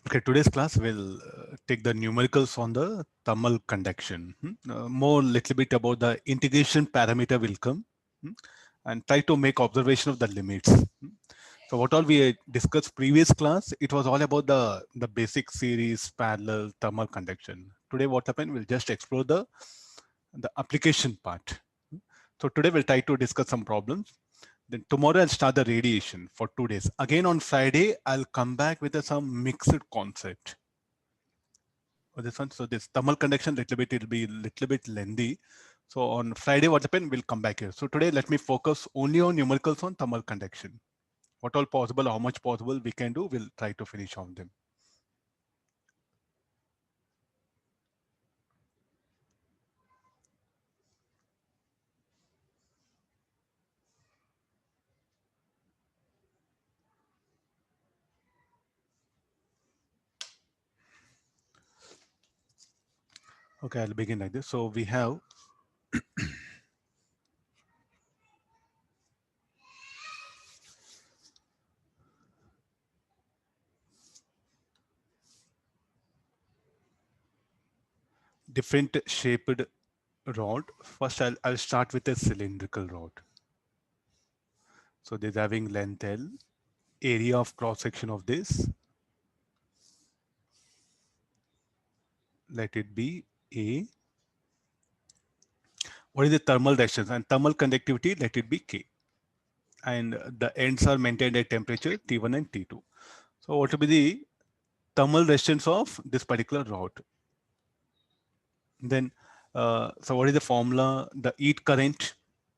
Okay, today's class will take the numericals on the thermal conduction. More little bit about the integration parameter will come, and try to make observation of the limits. So what all we discussed previous class, it was all about the basic series, parallel, thermal conduction. Today what happened, we'll just explore the application part. So today we'll try to discuss some problems. Then tomorrow I'll start the radiation for 2 days. Again on Friday, I'll come back with some mixed concept. This one, so this thermal conduction little bit, it'll be little bit lengthy. So on Friday, what happened, we'll come back here. So today, let me focus only on numericals on thermal conduction. What all possible, how much possible we can do, we'll try to finish on them. Okay, I'll begin like this. So we have different shaped rod. First, I'll start with a cylindrical rod. So this having length L, area of cross section of this, let it be A. What is the thermal resistance and thermal conductivity? Let it be K. And the ends are maintained at temperature T1 and T2. So what will be the thermal resistance of this particular rod? Then, so what is the formula? The heat current,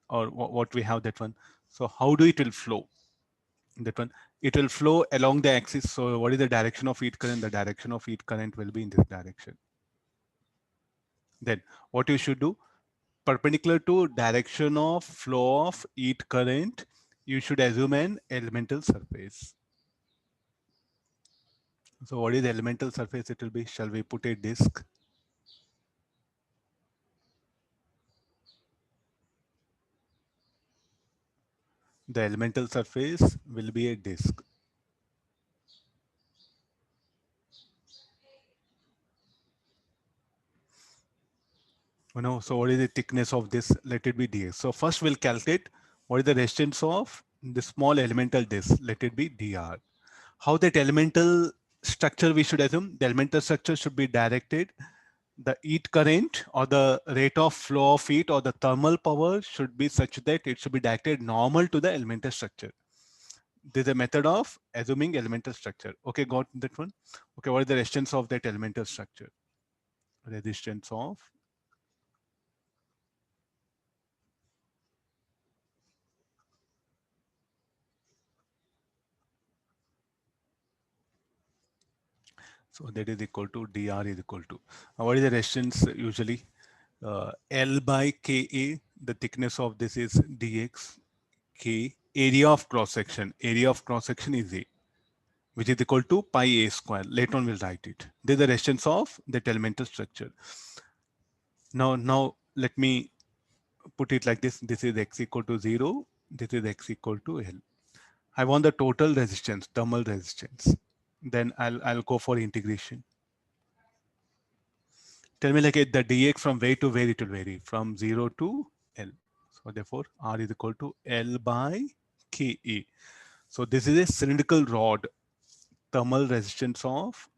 or what we have that one. So how do it will flow? That one, it will flow along the axis. So what is the direction of heat current? The direction of heat current will be in this direction. Then what you should do, perpendicular to direction of flow of heat current, you should assume an elemental surface. So what is the elemental surface? It will be, shall we put a disk? The elemental surface will be a disk. So what is the thickness of this? Let it be dx. So first we'll calculate what is the resistance of the small elemental disk. Let it be dr. How that elemental structure we should assume? The elemental structure should be directed. The heat current or the rate of flow of heat or the thermal power should be such that it should be directed normal to the elemental structure. There's a method of assuming elemental structure. Okay, got that one? Okay, what is the resistance of that elemental structure? Resistance of so that is equal to dr is equal to what is the resistance usually? L by Ka, the thickness of this is dx, K, area of cross section. Area of cross section is A, which is equal to pi A square. Later on we'll write it. This is the resistance of that elemental structure. Now let me put it like this. This is x equal to 0. This is x equal to L. I want the total resistance, thermal resistance. Then I'll go for integration. Tell me like the dx from where to where it will vary from 0 to L. So therefore R is equal to L by Ka. So this is a cylindrical rod, thermal resistance of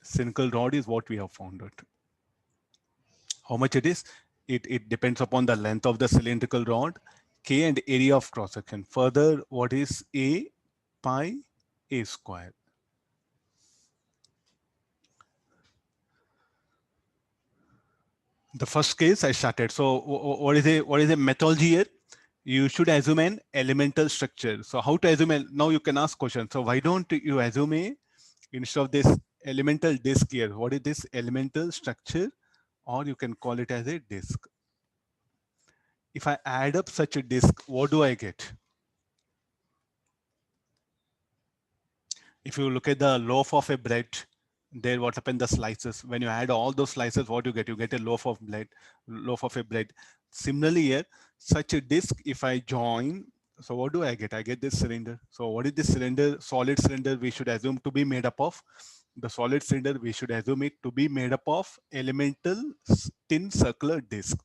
cylindrical rod is what we have found out. How much it is? It depends upon the length of the cylindrical rod, K and area of cross section. Further, what is A? Pi A square. The first case I started. So what is a methodology here? You should assume an elemental structure. So how to assume now you can ask questions. So why don't you assume a instead of this elemental disk here? What is this elemental structure? Or you can call it as a disk. If I add up such a disk, what do I get? If you look at the loaf of a bread, there what happened, the slices, when you add all those slices, what you get? You get a loaf of bread, loaf of a bread. Similarly here, such a disk, if I join So what do I get? I get this cylinder. So what is this cylinder? Solid cylinder we should assume to be made up of. The solid cylinder we should assume it to be made up of elemental thin circular disc.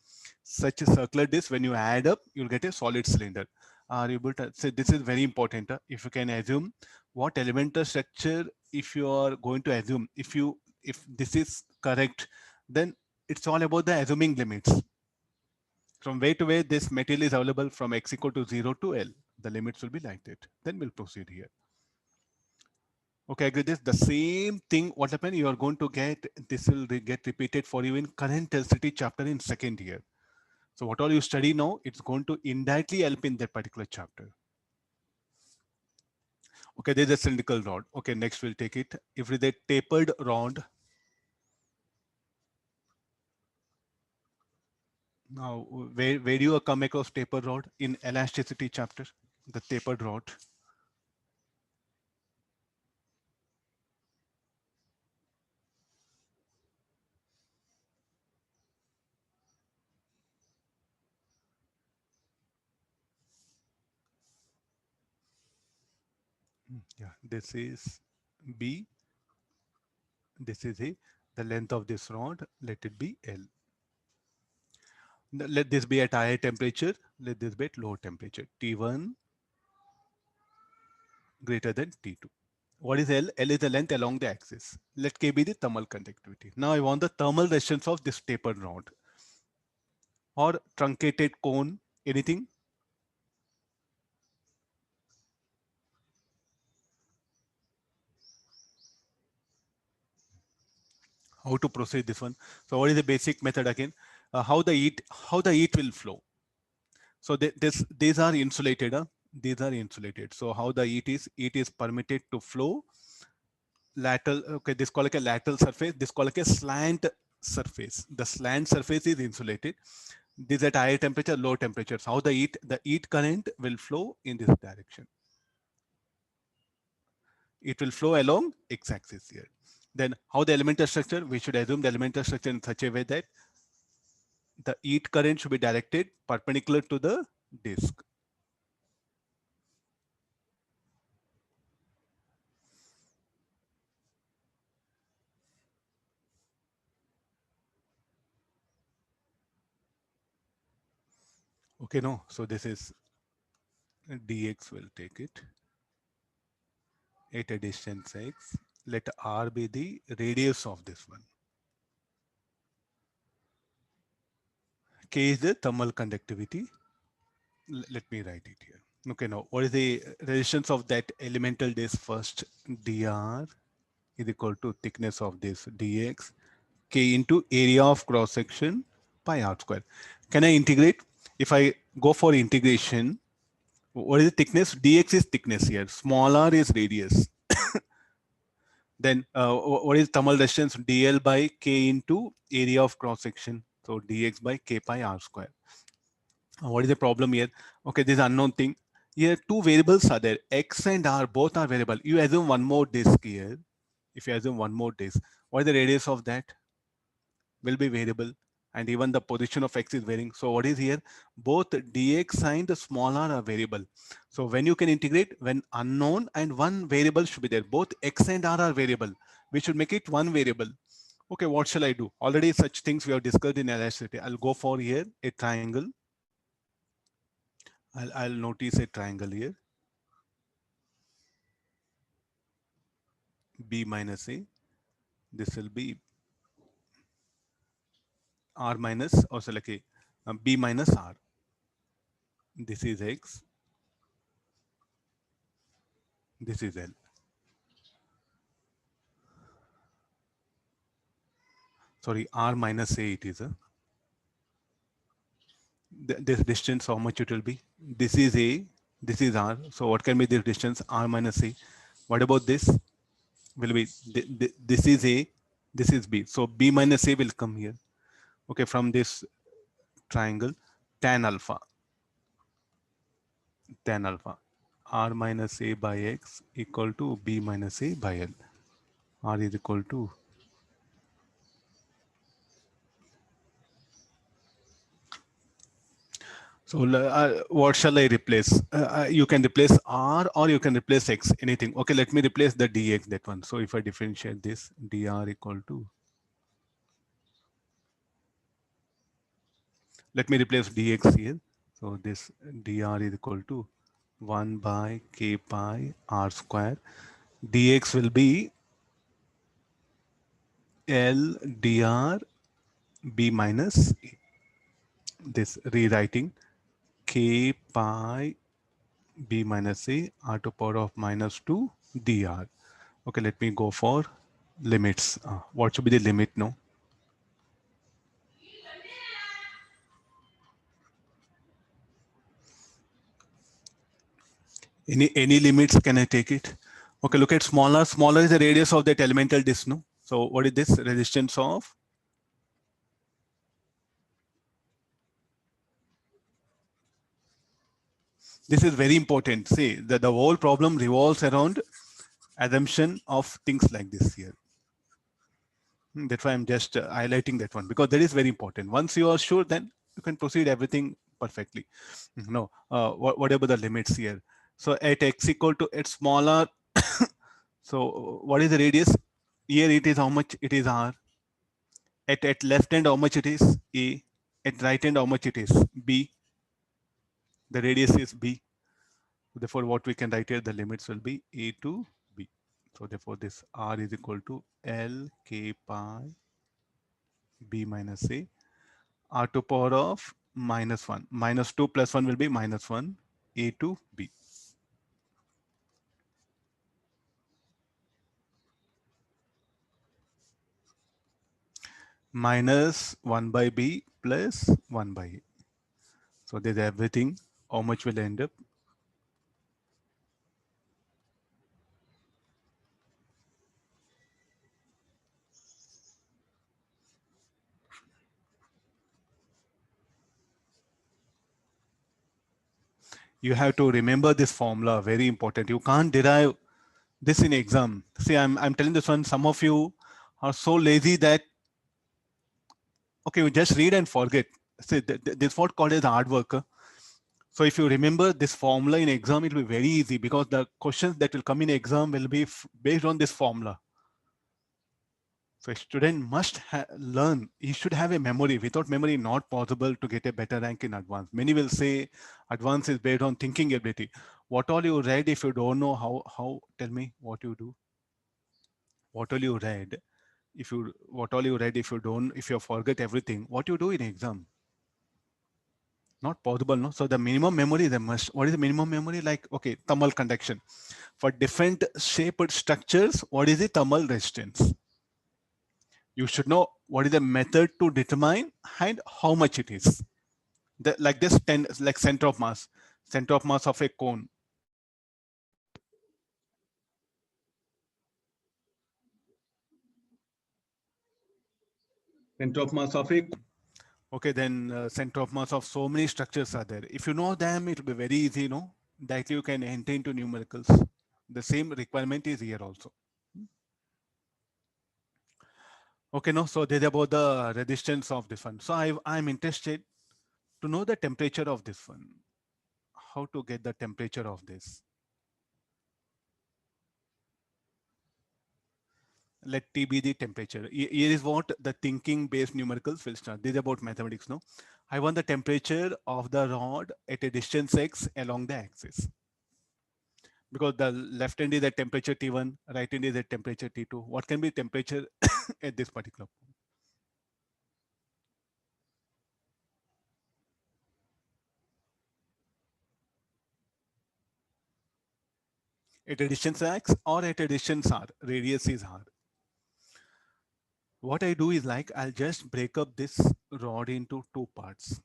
Such a circular disc, when you add up, you'll get a solid cylinder. Are you able to say this is very important? If you can assume what elemental structure, if you are going to assume, if this is correct, then it's all about the assuming limits. From way to way, this material is available from x equal to 0 to L. The limits will be like that. Then we'll proceed here. Okay, agree this. The same thing, what happened, you are going to get, this will get repeated for you in current density chapter in second year. So what all you study now, it's going to indirectly help in that particular chapter. Okay, there's a cylindrical rod. Okay, next we'll take it. If it is a tapered rod, now where do you come across tapered rod? In elasticity chapter, the tapered rod. Yeah, this is B. This is A. The length of this rod, let it be L. Let this be at higher temperature. Let this be at low temperature. T1 greater than T2. What is L? L is the length along the axis. Let K be the thermal conductivity. Now I want the thermal resistance of this tapered rod or truncated cone. Anything? How to proceed this one? So what is the basic method again? How the heat will flow. So these are insulated. These are insulated. So how the heat is permitted to flow lateral. Okay, this called like a lateral surface. This called like a slant surface. The slant surface is insulated. This at higher temperature, low temperatures. How the heat current will flow in this direction. It will flow along x-axis here. Then how the elemental structure? We should assume the elemental structure in such a way that the heat current should be directed perpendicular to the disk. Okay, no. So this is dx will take it at a distance x. Let r be the radius of this one. K is the thermal conductivity. Let me write it here. Okay, now what is the resistance of that elemental disk first? dr is equal to thickness of this dx, k into area of cross section pi r square. Can I integrate? If I go for integration, what is the thickness? Dx is thickness here. Small r is radius. Then what is thermal resistance? dl by k into area of cross section. So dx by k pi r square. What is the problem here? Okay, this unknown thing. Here two variables are there. X and R both are variable. You assume one more disk here. If you assume one more disk, what is the radius of that? Will be variable, and even the position of x is varying. So what is here? Both dx and the small r are variable. So when you can integrate, when unknown and one variable should be there. Both x and r are variable. We should make it one variable. Okay, what shall I do? Already such things we have discussed in elasticity. I'll go for here a triangle. I'll notice a triangle here. B minus A. This will be R minus, also like a B minus R. This is X. This is L. Sorry, R minus A it is. This distance, how much it will be? This is A. This is R. So what can be this distance? R minus A. What about this? Will be, this is A. This is B. So B minus A will come here. Okay, from this triangle, tan alpha. Tan alpha. R minus A by X equal to B minus A by L. R is equal to, So what shall I replace? You can replace r or you can replace x, anything. Okay, let me replace the dx, that one. So if I differentiate this, dr equal to, let me replace dx here. So this dr is equal to 1 by k pi r square. Dx will be L dr b minus a. This rewriting k pi b minus a r to power of minus 2 dr. Okay, let me go for limits. What should be the limit now? Any limits, can I take it? Okay, look at smaller. Smaller is the radius of that elemental disk, no? So what is this? Resistance of? This is very important. See, the whole problem revolves around assumption of things like this here. That's why I'm just highlighting that one, because that is very important. Once you are sure, then you can proceed everything perfectly. No, what about the limits here? So at x equal to, at smaller, so what is the radius? Here it is how much it is r. At left hand how much it is? A. At right hand how much it is? B. The radius is B. Therefore, what we can write here, the limits will be A to B. So therefore, this R is equal to L K pi B minus A, R to power of minus 1. Minus 2 plus 1 will be minus 1, A to B. Minus 1 by B plus 1 by A. So there's everything. How much will end up? You have to remember this formula, very important. You can't derive this in exam. See, I'm telling this one, some of you are so lazy that, okay, you just read and forget. See, this is what called as hard work. So if you remember this formula in exam, it will be very easy, because the questions that will come in exam will be based on this formula. So a student must learn. He should have a memory. Without memory, not possible to get a better rank in advanced. Many will say advanced is based on thinking ability. What all you read, if you don't know how, tell me what you do. What all you read, what all you read, if you forget everything, what you do in exam? Not possible, no? So the minimum memory is a must. What is the minimum memory? Like, okay, thermal conduction. For different shaped structures, what is the thermal resistance? You should know what is the method to determine and how much it is. Like this, like center of mass of a cone. Center of mass of a cone. Okay, then center of mass of so many structures are there. If you know them, it will be very easy, no? That you can enter into numericals. The same requirement is here also. Okay, no, so there's about the resistance of this one. So I'm interested to know the temperature of this one. How to get the temperature of this? Let T be the temperature. Here is what the thinking based numericals will start. This is about mathematics, no? I want the temperature of the rod at a distance x along the axis. Because the left hand is at temperature T1, right hand is at temperature T2. What can be temperature at this particular point? At a distance x or at a distance r, radius is r. What I do is, like, I'll just break up this rod into two parts.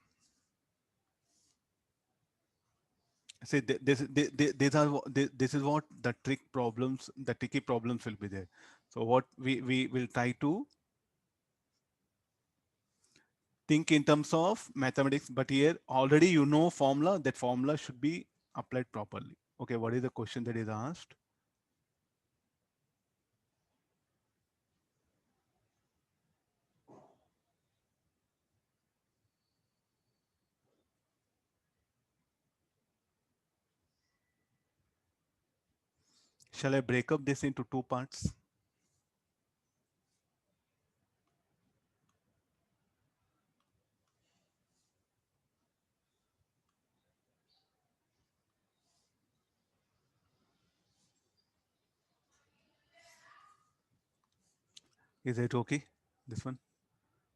See, this is what the tricky problems will be there. So what we will try to think in terms of mathematics, but here already you know formula, that formula should be applied properly. Okay, what is the question that is asked? Shall I break up this into two parts? Is it okay? This one.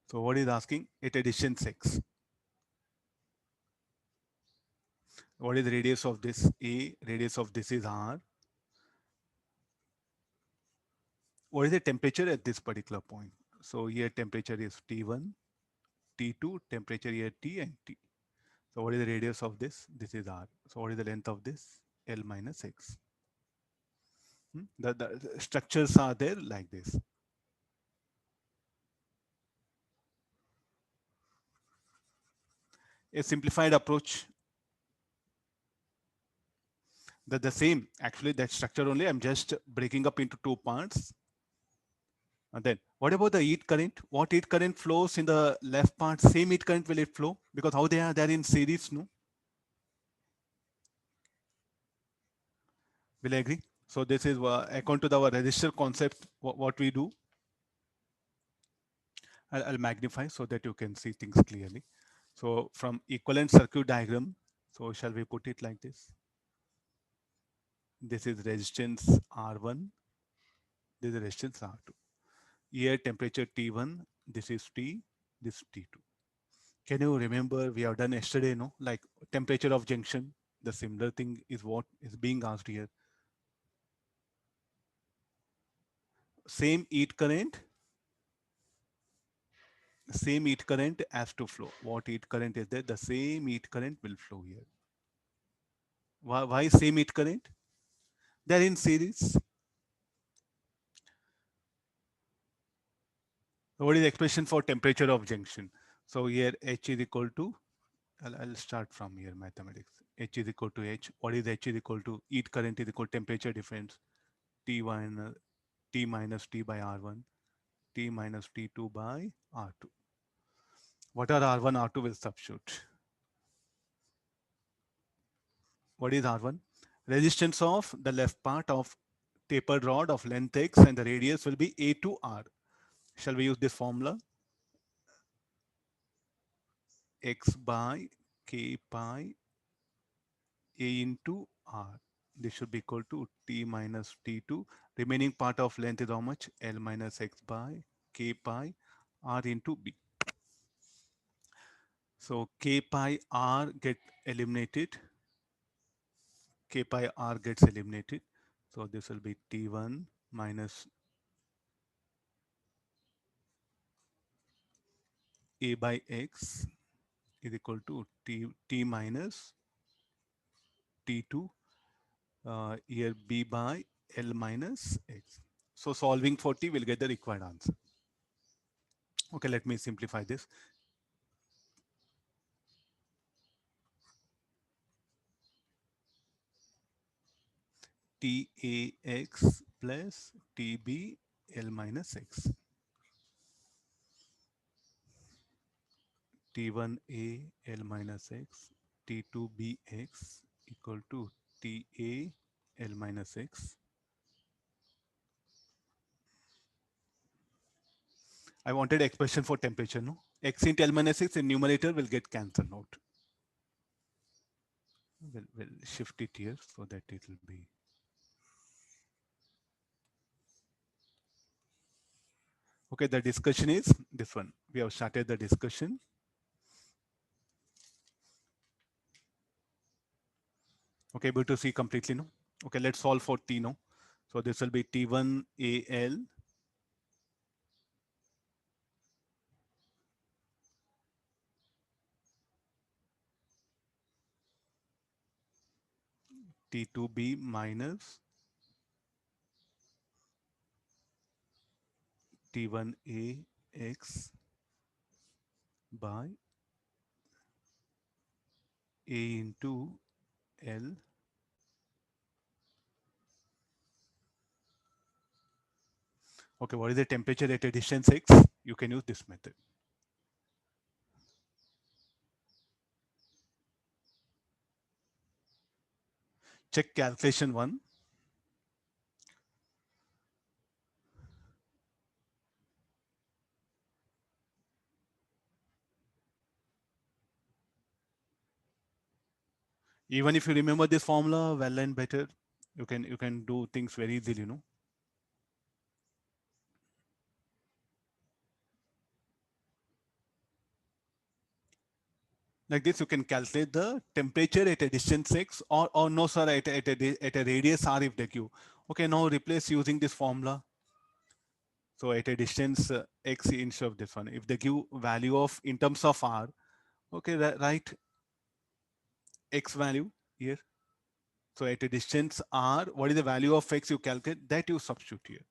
So what is asking? At addition 6. What is the radius of this? A. Radius of this is R. What is the temperature at this particular point? So here temperature is T1, T2, temperature here T and T. So what is the radius of this? This is R. So what is the length of this? L minus X. The structures are there like this. A simplified approach, the same, actually that structure only I'm just breaking up into two parts. And then what about the heat current? What heat current flows in the left part? Same heat current will it flow? Because how they're in series, no? Will I agree? So this is according to our resistor concept, what we do. I'll magnify so that you can see things clearly. So from equivalent circuit diagram, so shall we put it like this? This is resistance R1, this is resistance R2. Here temperature T1, this is T, this T2. Can you remember we have done yesterday, no? Like temperature of junction, the similar thing is what is being asked here. Same heat current, same heat current has to flow. What heat current is there? The same heat current will flow here. Why same heat current? They're in series. So what is the expression for temperature of junction? So here H is equal to, I'll start from here mathematics. H is equal to H. What is H is equal to? Heat current is equal to temperature difference. T1, T minus T by R1, T minus T2 by R2. What are R1, R2 will substitute. What is R1? Resistance of the left part of tapered rod of length X and the radius will be A to R. Shall we use this formula? X by K pi A into R. This should be equal to T minus T2. Remaining part of length is how much? L minus X by K pi R into B. So K pi R get eliminated. K pi R gets eliminated. So this will be T1 minus A by X is equal to T minus T2 here B by L minus X. So solving for T will get the required answer. Okay, let me simplify this. TAX plus TB L minus X. T1A L minus X, T2BX equal to TA L minus X. I wanted expression for temperature, no? X into L minus X in numerator will get cancelled out. We'll shift it here so that it will be. Okay, the discussion is this one. We have started the discussion. Okay, able to see completely, no? Okay, let's solve for T, no? So this will be T1AL T2B minus T1AX by A into L. Okay, what is the temperature at a distance X? You can use this method. Check calculation 1. Even if you remember this formula well and better, you can do things very easily, Like this, you can calculate the temperature at a distance x, or no, sir, at a radius r if the q. Okay, now replace using this formula. So at a distance x instead of this one, if they give value of in terms of r, okay, write x value here. So at a distance r, what is the value of x you calculate, that you substitute here.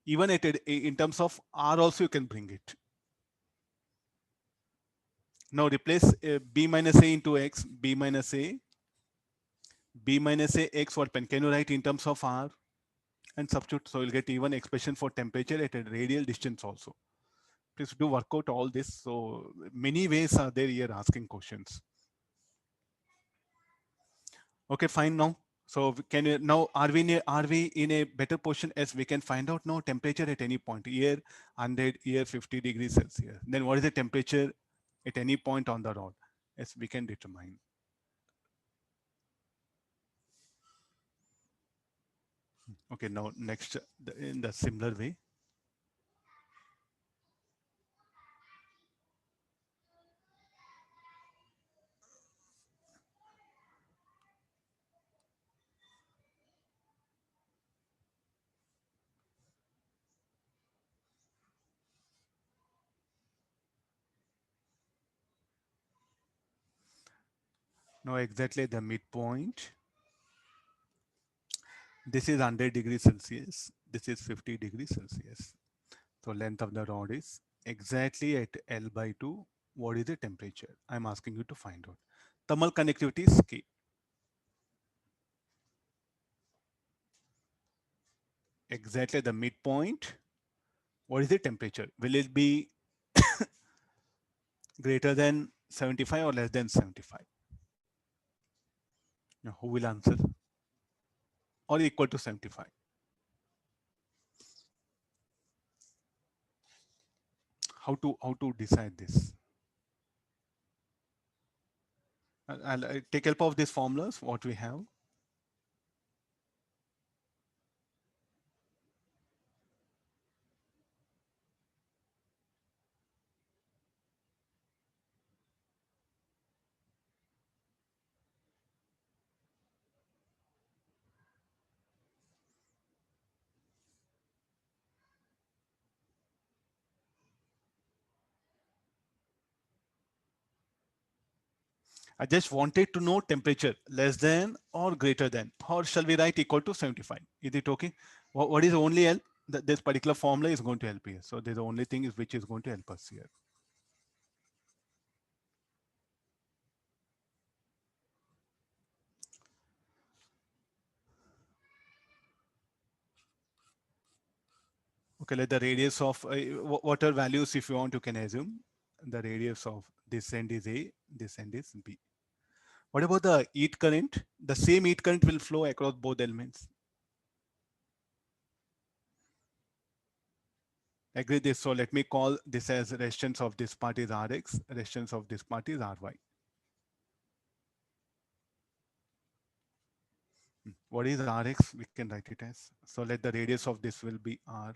Even in terms of r also you can bring it. Now replace b minus a into x, b minus a x, what pen can you write in terms of r, and substitute. So you'll get even expression for temperature at a radial distance also. Please do work out all this. So many ways are there here asking questions. Okay, fine now. So can you now, are we in a better position as we can find out now temperature at any point here 100, here 50 degrees Celsius. Then what is the temperature at any point on the rod? Yes, we can determine. Okay, now next in the similar way. Now exactly the midpoint. This is 100 degrees Celsius. This is 50 degrees Celsius. So length of the rod is exactly at L by 2. What is the temperature? I'm asking you to find out. Thermal conductivity is K. Exactly the midpoint. What is the temperature? Will it be greater than 75 or less than 75? Now, who will answer? Or equal to 75? How to decide this? I'll take help of these formulas. What we have. I just wanted to know temperature less than or greater than, or shall we write equal to 75? Is it okay? What is only help? This particular formula is going to help here. So the only thing is which is going to help us here. Okay, let the radius of whatever values if you want you can assume. The radius of this end is A, this end is B. What about the heat current? The same heat current will flow across both elements. Agree this. So let me call this as resistance of this part is Rx, resistance of this part is Ry. What is Rx? We can write it as. So let the radius of this will be R.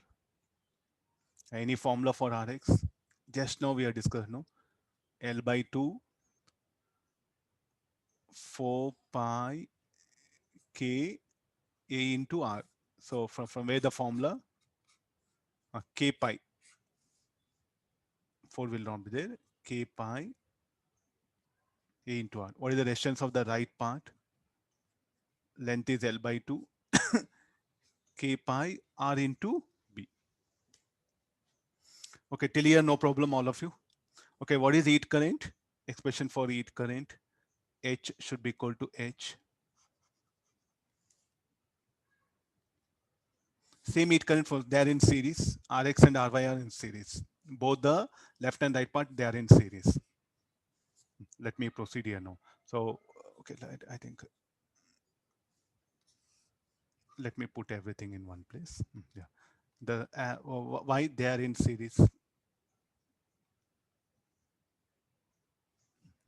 Any formula for Rx? Just now we are discussing, no? L by 2, 4 pi K A into R. So from where the formula? K pi. 4 will not be there. K pi A into R. What is the resistance of the right part? Length is L by 2. K pi R into B. Okay, till here, no problem, all of you. Okay, what is heat current? Expression for heat current. H should be equal to H. Same heat current for they are in series. Rx and Ry are in series. Both the left and right part, they are in series. Let me proceed here now. So, okay, I think let me put everything in one place. Yeah. The why they are in series?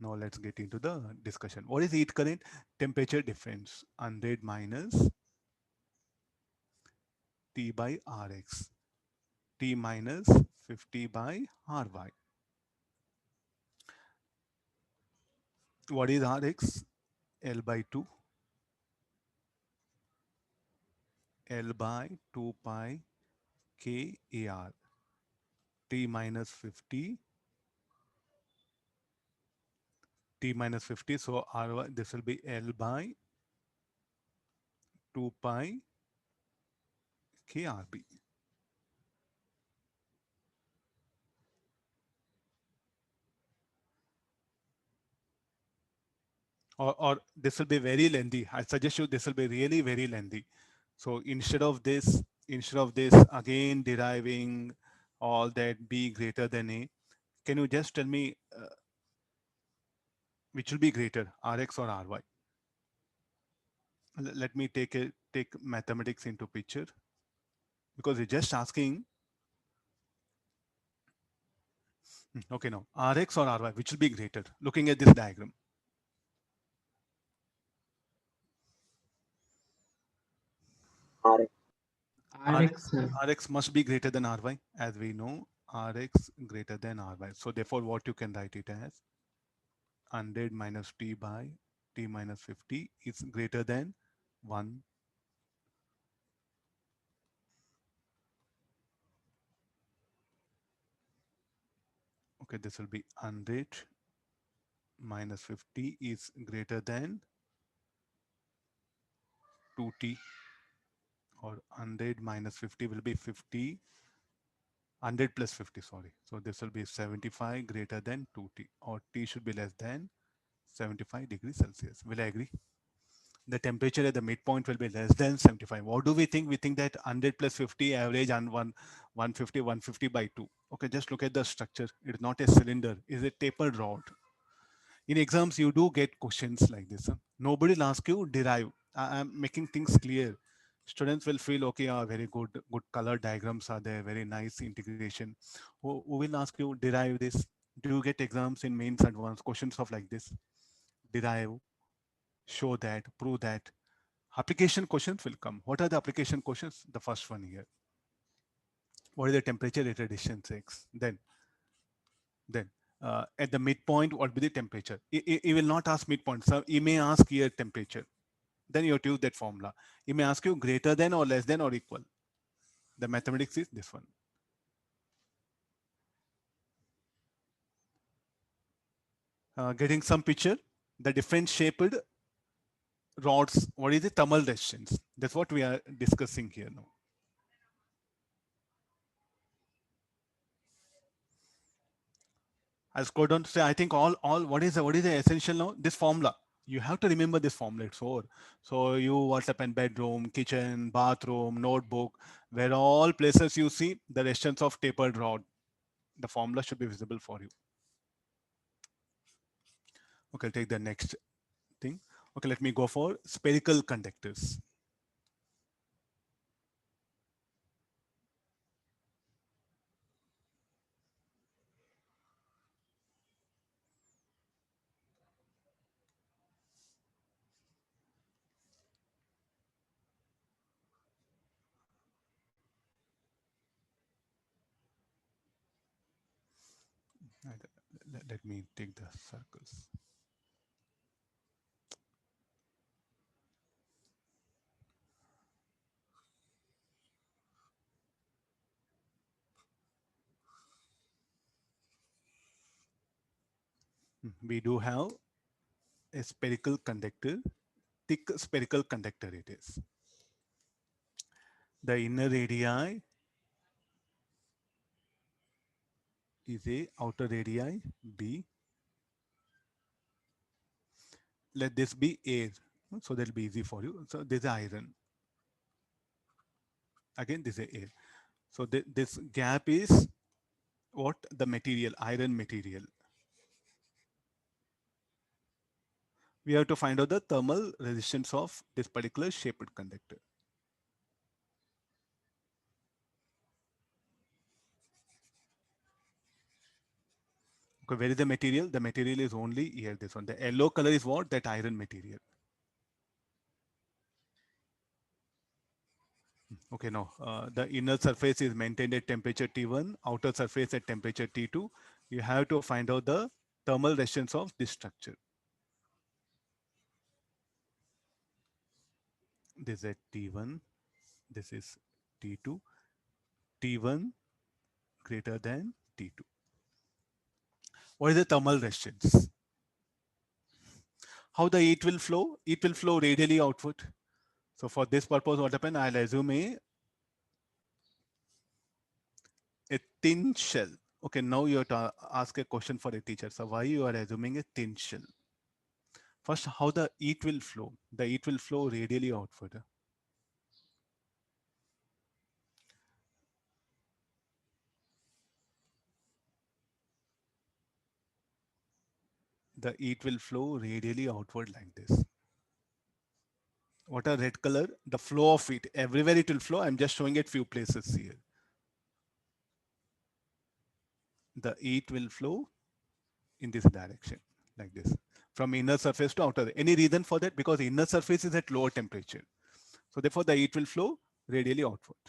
Now let's get into the discussion. What is heat current? Temperature difference 100 minus T by Rx. T minus 50 by Ry. What is Rx? L by 2. L by 2 pi K AR. T minus 50. T minus 50. So Ry, this will be L by 2 pi KRB. Or this will be very lengthy. I suggest you this will be really very lengthy. So instead of this again deriving all that B greater than A, can you just tell me which will be greater, Rx or Ry? Let me take mathematics into picture because it's just asking. Okay, now Rx or Ry, which will be greater? Looking at this diagram, Rx. RX, Rx Rx must be greater than Ry, as we know. Rx greater than Ry. So therefore, what you can write it as 100 minus T by T minus 50 is greater than 1. Okay, this will be 100 minus 50 is greater than 2T, or 100 minus 50 will be 50, 100 plus 50, sorry. So this will be 75 greater than 2T, or T should be less than 75 degrees Celsius. Will I agree? The temperature at the midpoint will be less than 75. What do we think? We think that 100 plus 50 average and 150 by 2. Okay, just look at the structure. It is not a cylinder. It's a tapered rod. In exams, you do get questions like this. Huh? Nobody will ask you derive. I'm making things clear. Students will feel okay. Very good color diagrams are there. Very nice integration. Who will ask you derive this? Do you get exams in mains advanced questions of like this? Derive, show that, prove that. Application questions will come. What are the application questions? The first one here. What is the temperature at a distance x? Then at the midpoint, what will be the temperature? It will not ask midpoint. So he may ask here temperature. Then you have to use that formula. He may ask you greater than or less than or equal. The mathematics is this one. Getting some picture. The different shaped rods. What is the thermal resistance? That's what we are discussing here now. I'll scroll down to say, I think all what is the essential now? This formula. You have to remember this formula. It's over. So you WhatsApp and bedroom, kitchen, bathroom, notebook, where all places you see the resistance of tapered rod. The formula should be visible for you. Okay, take the next thing. Okay, let me go for spherical conductors. Let me take the circles. We do have a spherical conductor, thick spherical conductor it is. The inner radii is a outer radii B. Let this be air, so that will be easy for you. So this is iron. Again, this is air. So this gap is what? The material, iron material. We have to find out the thermal resistance of this particular shaped conductor. Okay, where is the material? The material is only here, this one. The yellow color is what? That iron material. Okay, now the inner surface is maintained at temperature T1, outer surface at temperature T2. You have to find out the thermal resistance of this structure. This is at T1, this is T2, T1 greater than T2. What is the thermal resistance? How the heat will flow? It will flow radially outward. So for this purpose, what happened? I'll assume a thin shell. Okay, now you have to ask a question for a teacher. So why you are assuming a thin shell? First, how the heat will flow? The heat will flow radially outward. The heat will flow radially outward like this. What a red color? The flow of it. Everywhere it will flow. I'm just showing it few places here. The heat will flow in this direction like this. From inner surface to outer. Any reason for that? Because inner surface is at lower temperature. So therefore the heat will flow radially outward.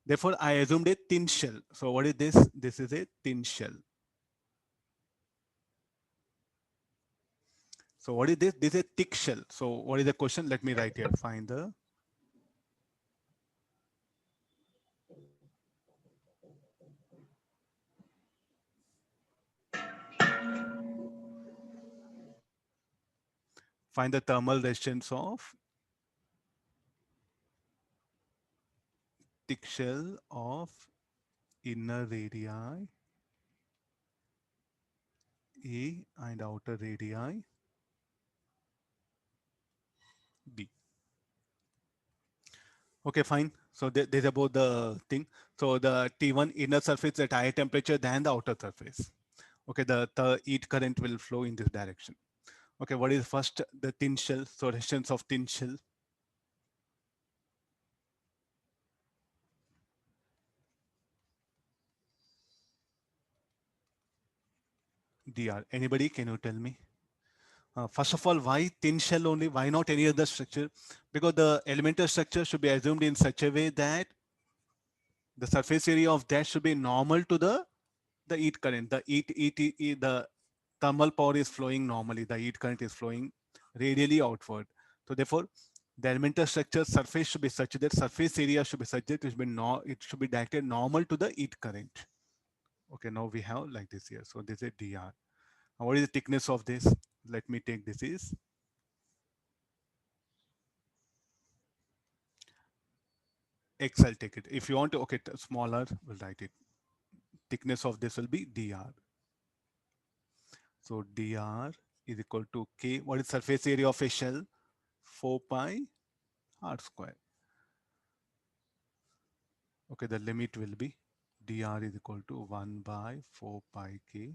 Therefore I assumed a thin shell. So what is this? This is a thin shell. So what is this? This is a thick shell. So what is the question? Let me write here. Find the thermal resistance of thick shell of inner radii A and outer radii B. Okay, fine. So there's about the thing. So the T1 inner surface at higher temperature than the outer surface. Okay, the heat current will flow in this direction. Okay, what is first? The thin shell. So resistance of thin shell. Dr. Anybody, can you tell me? First of all, why thin shell only? Why not any other structure? Because the elemental structure should be assumed in such a way that the surface area of that should be normal to the heat current. The thermal power is flowing normally. The heat current is flowing radially outward. So therefore, the elemental structure surface should be such that surface area should be such that it should be directed normal to the heat current. Okay, now we have like this here. So this is dr. Now what is the thickness of this? Let me take this is x. I'll take it. If you want to, okay, smaller, we'll write it. Thickness of this will be dr. So dr is equal to k. What is surface area of a shell? 4 pi r square. Okay, the limit will be dr is equal to 1 by 4 pi k.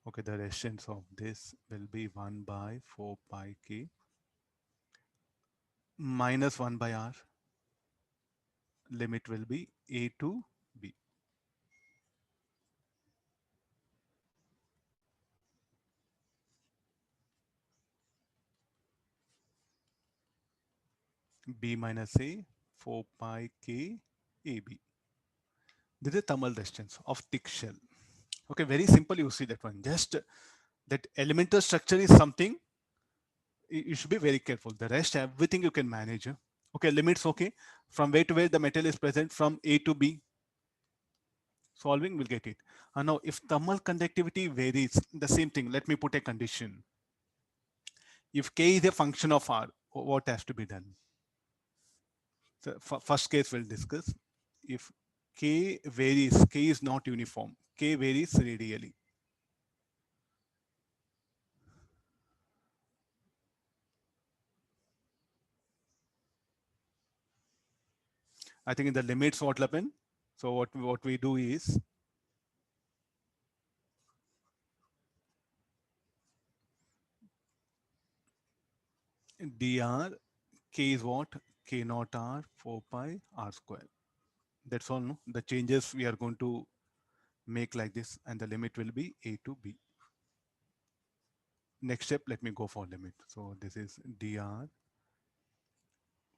Okay, the resistance of this will be 1 by 4 pi k minus 1 by r. Limit will be a to b. B minus a 4 pi k ab. This is thermal resistance of thick shell. Okay, very simple. You see that one. Just that elemental structure is something you should be very careful. The rest, everything you can manage. Okay, limits. Okay, from where to where the metal is present, from A to B. Solving will get it. Now, if thermal conductivity varies, the same thing. Let me put a condition. If K is a function of R, what has to be done? So first case we'll discuss. If K varies, K is not uniform. K varies radially. I think in the limits what will happen. So what we do is dr, k is what? K naught r 4 pi r square. That's all, no? The changes we are going to make like this, and the limit will be a to b. Next step, let me go for limit. So this is dr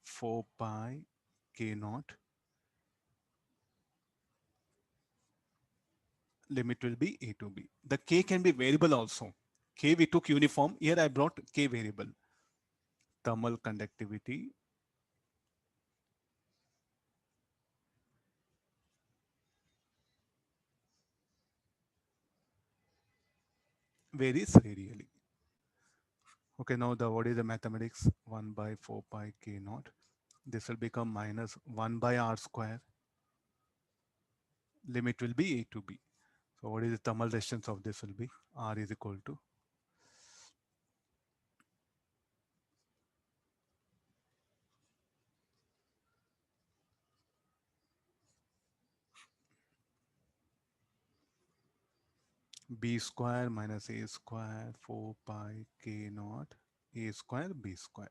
4 pi k naught, limit will be a to b. The k can be variable also. K we took uniform. Here I brought k variable. Thermal conductivity varies radially. Okay, now the what is the mathematics? 1 by 4 pi k naught. This will become minus 1 by r square. Limit will be a to b. So what is the thermal resistance of this will be? R is equal to b square minus a square 4 pi k naught a square b square.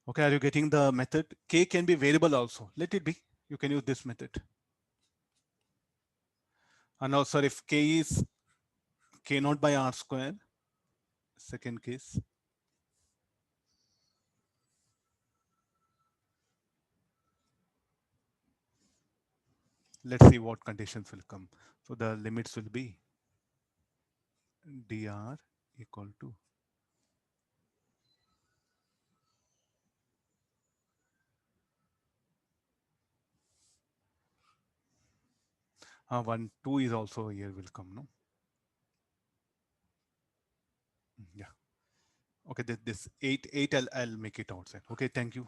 Okay, are you getting the method? K can be variable also. Let it be. You can use this method. And now, sir, if k is k naught by r square, second case, let's see what conditions will come. So the limits will be dr equal to 1, 2 is also here will come, no? Yeah. Okay, this 8, I'll make it outside. Okay, thank you.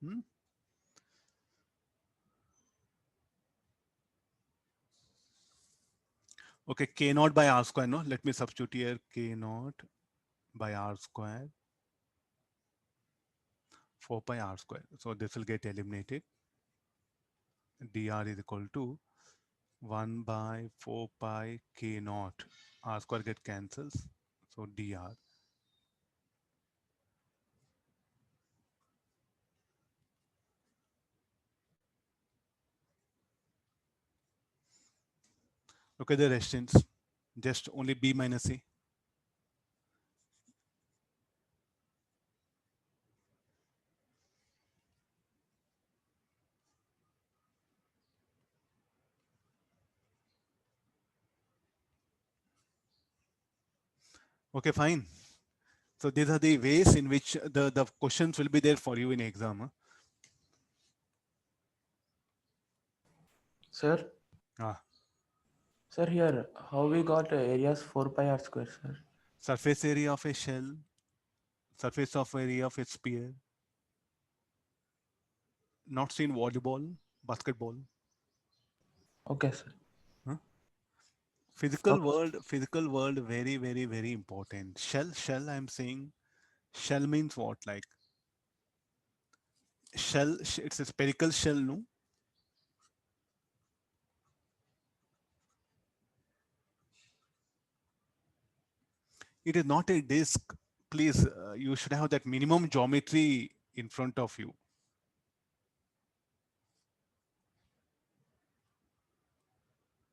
Hmm? Okay, k naught by r square, no? Let me substitute here k naught by r square 4 pi r square. So this will get eliminated. dr is equal to 1 by 4 pi k naught. R square get cancels. So dr. Look at the resistance. Just only b minus a. Okay, fine. So these are the ways in which the questions will be there for you in exam. Huh? Sir, Ah, sir, here, how we got areas 4 pi r square, sir? surface area of a shell, surface of area of a sphere, not seen volleyball, basketball. Okay, sir. Huh? Okay. Physical world, very, very, very important. Shell, I'm saying, shell means what? Like shell, it's a spherical shell, no? It is not a disk. Please, you should have that minimum geometry in front of you.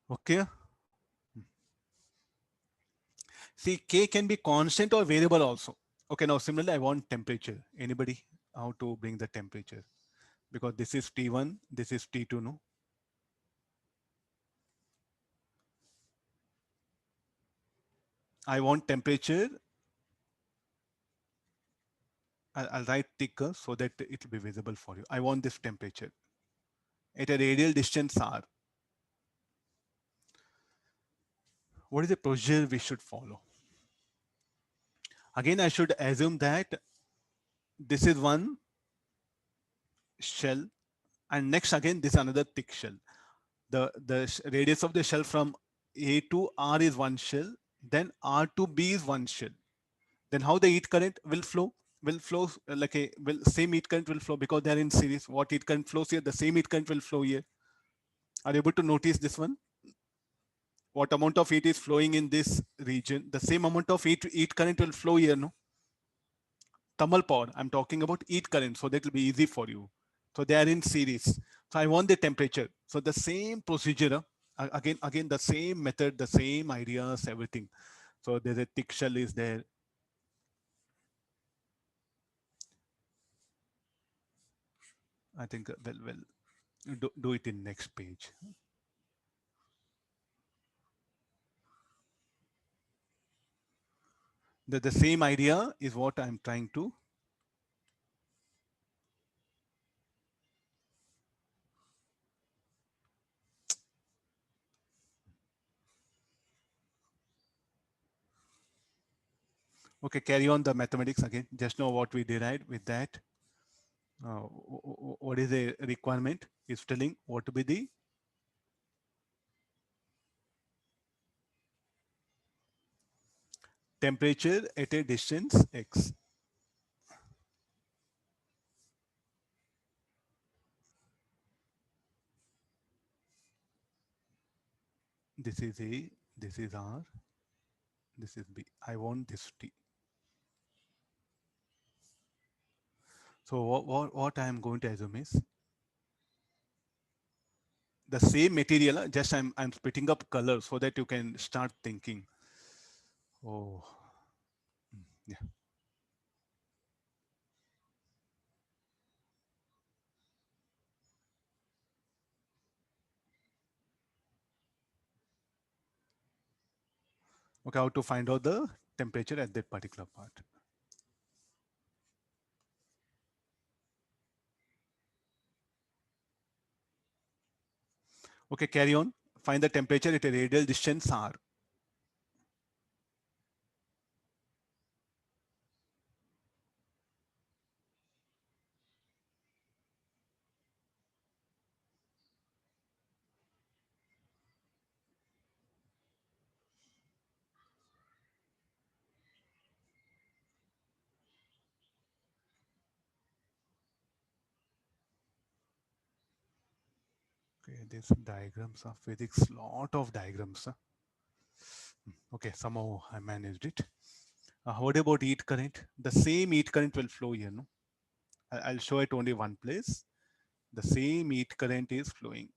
Okay. See, K can be constant or variable also. Okay, now similarly, I want temperature. Anybody? How to bring the temperature? Because this is T1, this is T2, no? I want temperature. I'll write thicker so that it will be visible for you. I want this temperature at a radial distance R. What is the procedure we should follow? Again, I should assume that this is one shell, and next again this another thick shell. The radius of the shell from A to R is one shell, then R to B is one shell. Then how the heat current will flow? Will flow like a will same heat current will flow because they are in series. What heat current flows here, the same heat current will flow here. Are you able to notice this one? what amount of heat is flowing in this region, the same amount of heat current will flow here, no? Thermal power, I'm talking about heat current, so that will be easy for you. So they are in series. So I want the temperature. So the same procedure, again, the same method, the same ideas, everything. So there's a thick shell is there. I think, well, do it in next page. The same idea is what I'm trying to. Okay, carry on the mathematics again. Just know what we derived with that. What is the requirement? Is telling what to be the temperature at a distance x. This is A, this is R, this is B. I want this T. So what I am going to assume is the same material, just I'm splitting up color so that you can start thinking. Oh, yeah. Okay, how to find out the temperature at that particular part. Okay, carry on. Find the temperature at a radial distance R. Okay, these diagrams of physics, lot of diagrams. Okay, somehow I managed it. What about heat current? The same heat current will flow here, no? I'll show it only one place. The same heat current is flowing.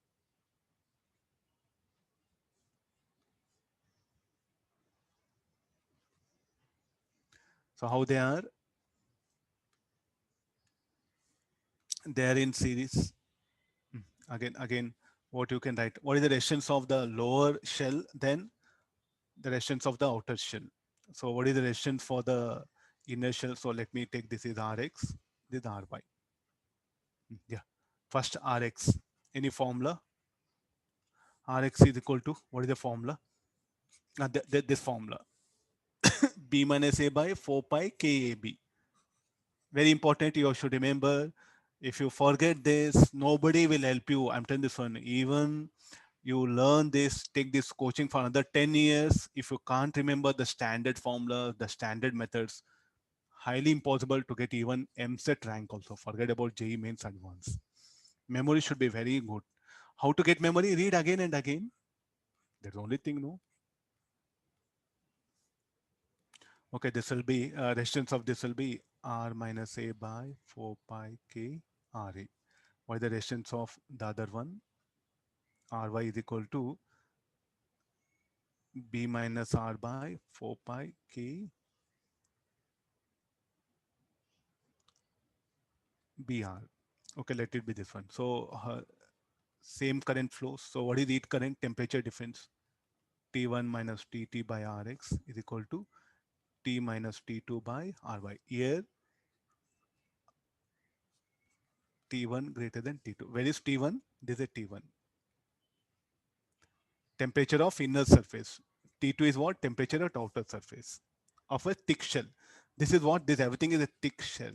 So how they are? They are in series. Again, what you can write? What is the resistance of the lower shell? Then the resistance of the outer shell. So what is the resistance for the inner shell? So let me take this is Rx, this is Ry. Yeah. First Rx. Any formula? Rx is equal to what is the formula? This formula. B minus A by 4 pi KAB. Very important, you should remember. If you forget this, nobody will help you. I'm telling this one. Even you learn this, take this coaching for another 10 years. If you can't remember the standard formula, the standard methods, highly impossible to get even MSET rank also. Forget about JEE mains advanced. Memory should be very good. How to get memory? Read again and again. That's the only thing, no? Okay, this will be, resistance of this will be R minus A by 4 pi K RA. What is the resistance of the other one? Ry is equal to B minus R by 4 pi K BR. Okay, let it be this one. So same current flows. So what is heat current temperature difference? T1 minus Tt by Rx is equal to T minus T2 by Ry. Here T1 greater than T2. Where is T1? This is T1. Temperature of inner surface. T2 is what? Temperature at outer surface of a thick shell. This is what? This everything is a thick shell.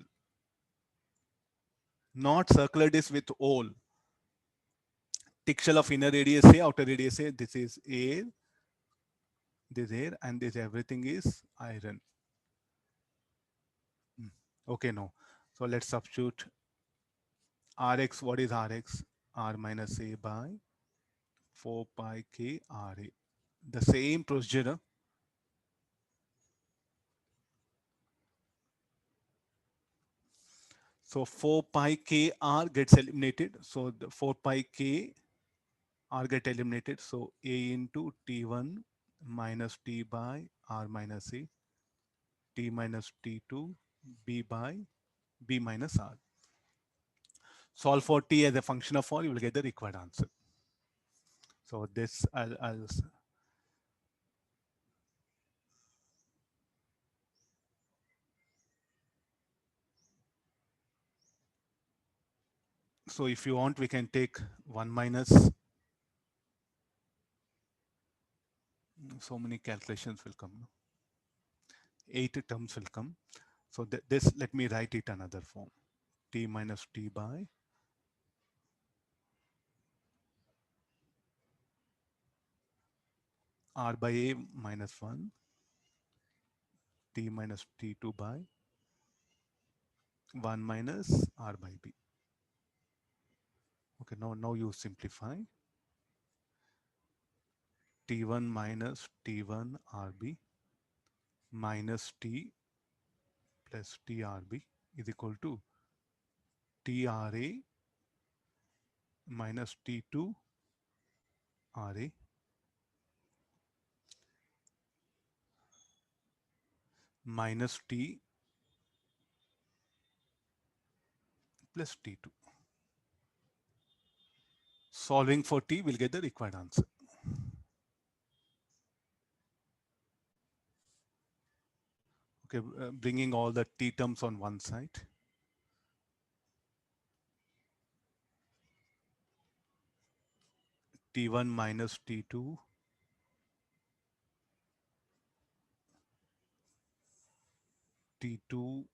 Not circular disc with hole. Thick shell of inner radius A, outer radius A. This is air, this air, and this everything is iron. Okay, no. So let's substitute Rx. What is Rx? R minus A by 4 pi K Ra. the same procedure. So 4 pi k r gets eliminated. So the 4 pi k r get eliminated. So a into t1 minus t by r minus a, t minus t2 b by b minus r. Solve for t as a function of r, you will get the required answer. So this I'll so if you want, we can take 1 minus, so many calculations will come. 8 terms will come. So this, let me write it another form. T minus t by r by a minus 1, t minus t2 by 1 minus r by b. Okay, now you simplify. T1 minus t1 rb minus t plus trb is equal to tra minus t2 ra minus t plus t2. Solving for t will get the required answer. Okay, bringing all the t terms on one side. T1 minus T2 T2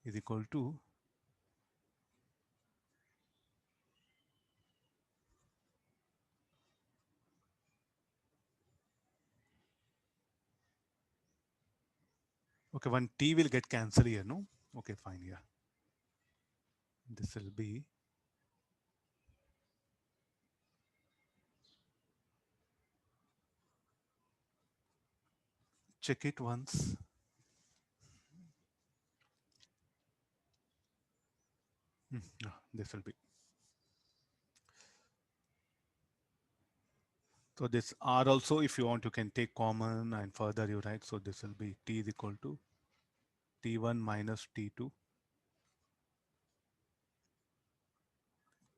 is equal to okay, one T will get cancelled here, no? Okay, fine, yeah. This will be check it once. This will be. So this R also, if you want, you can take common and further you write. So this will be T is equal to T1 minus T2,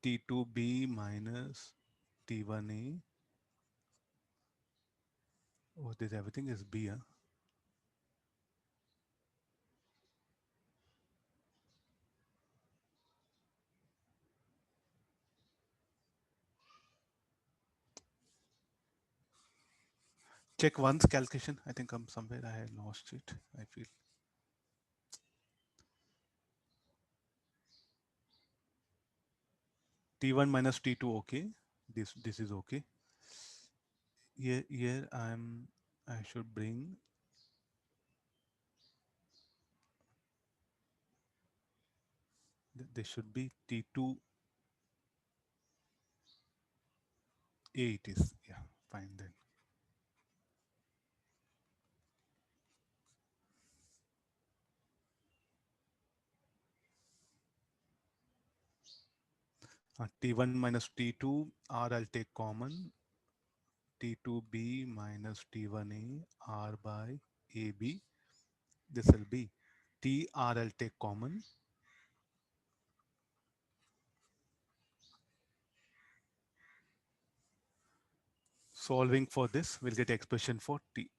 T2B minus T1A. Oh, this everything is B, huh? Check once calculation. I think I'm somewhere I had lost it, I feel. T1 minus T2, okay. This is okay. Here I should bring this should be T2A it is. Yeah, fine then. T1 minus T2 R I'll take common. T2B minus T1A R by AB. This will be TR I'll take common. Solving for this, we'll get expression for T.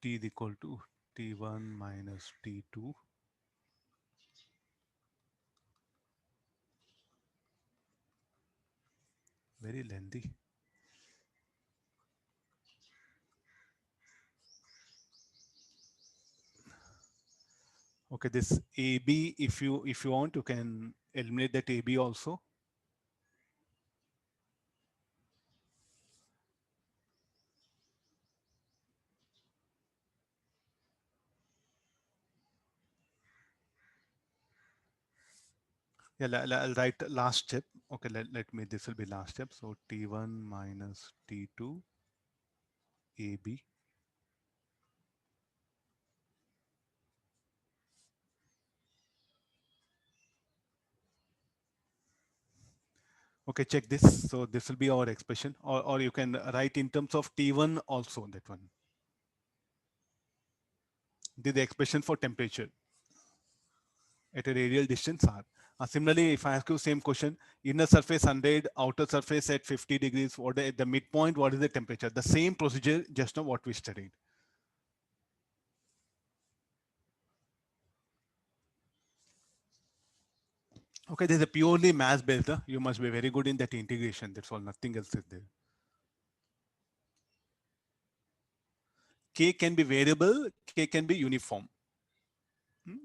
T is equal to T1 minus T2. Very lengthy. Okay, this AB, if you want, you can eliminate that AB also. Yeah, I'll write last step. Okay, let me, this will be last step. So T1 minus T2 AB. Okay, check this. So this will be our expression, or you can write in terms of T1 also, that one. This is the expression for temperature at a radial distance r. Similarly, if I ask you same question, inner surface 100, outer surface at 50 degrees, what at the midpoint, what is the temperature? The same procedure, just now what we studied. Okay, there's a purely mass based. You must be very good in that integration. That's all, nothing else is there. K can be variable, K can be uniform.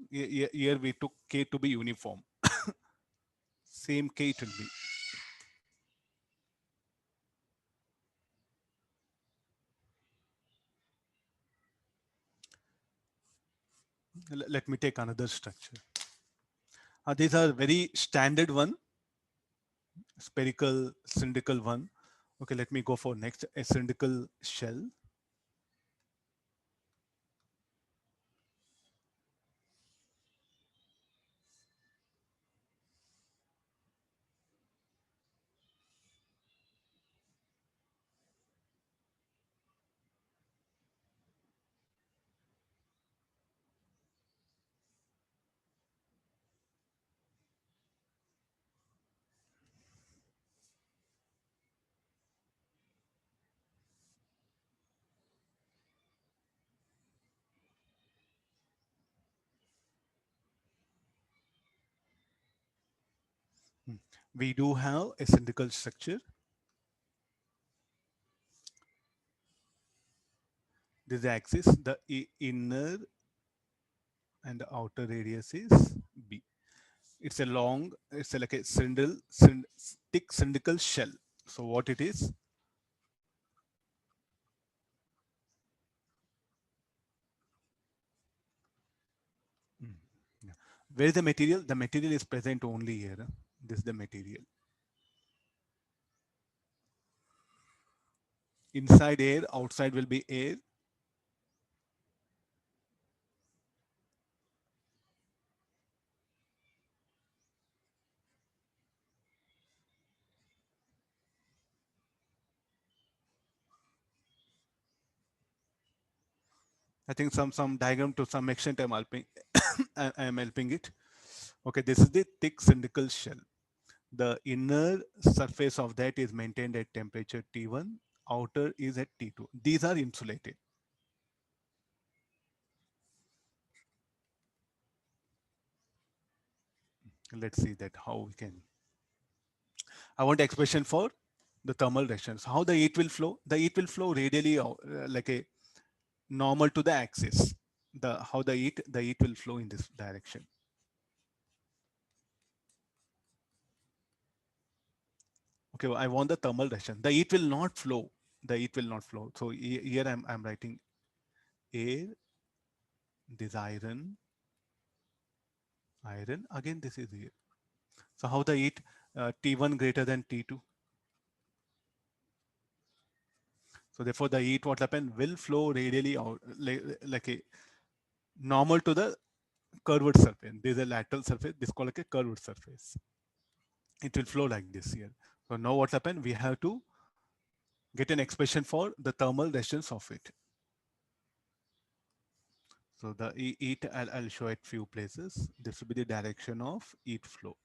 Here we took K to be uniform. Same K it will be. Let me take another structure. These are very standard one, spherical, cylindrical one. Okay, let me go for next, a cylindrical shell. We do have a cylindrical structure. This is the axis, the inner and the outer radius is B. It's a long, it's like a thick cylindrical shell. So what it is? Mm, yeah. Where is the material? The material is present only here. This is the material. Inside air, outside will be air. I think some diagram to some extent I'm helping. I am helping it. Okay, this is the thick cylindrical shell. The inner surface of that is maintained at temperature T1, outer is at T2. These are insulated. Let's see that how we can. I want expression for the thermal reactions. How the heat will flow? The heat will flow radially, like a normal to the axis. The how the heat will flow in this direction. Okay, well, I want the thermal reaction. The heat will not flow. The heat will not flow. So here I'm writing air, this iron. Again, this is here. So how the heat T1 greater than T2. So therefore the heat what happen will flow radially out like a normal to the curved surface. This is a lateral surface. This is called like a curved surface. It will flow like this here. So now what happened? We have to get an expression for the thermal resistance of it. So the heat, I'll show it few places. This will be the direction of heat flow.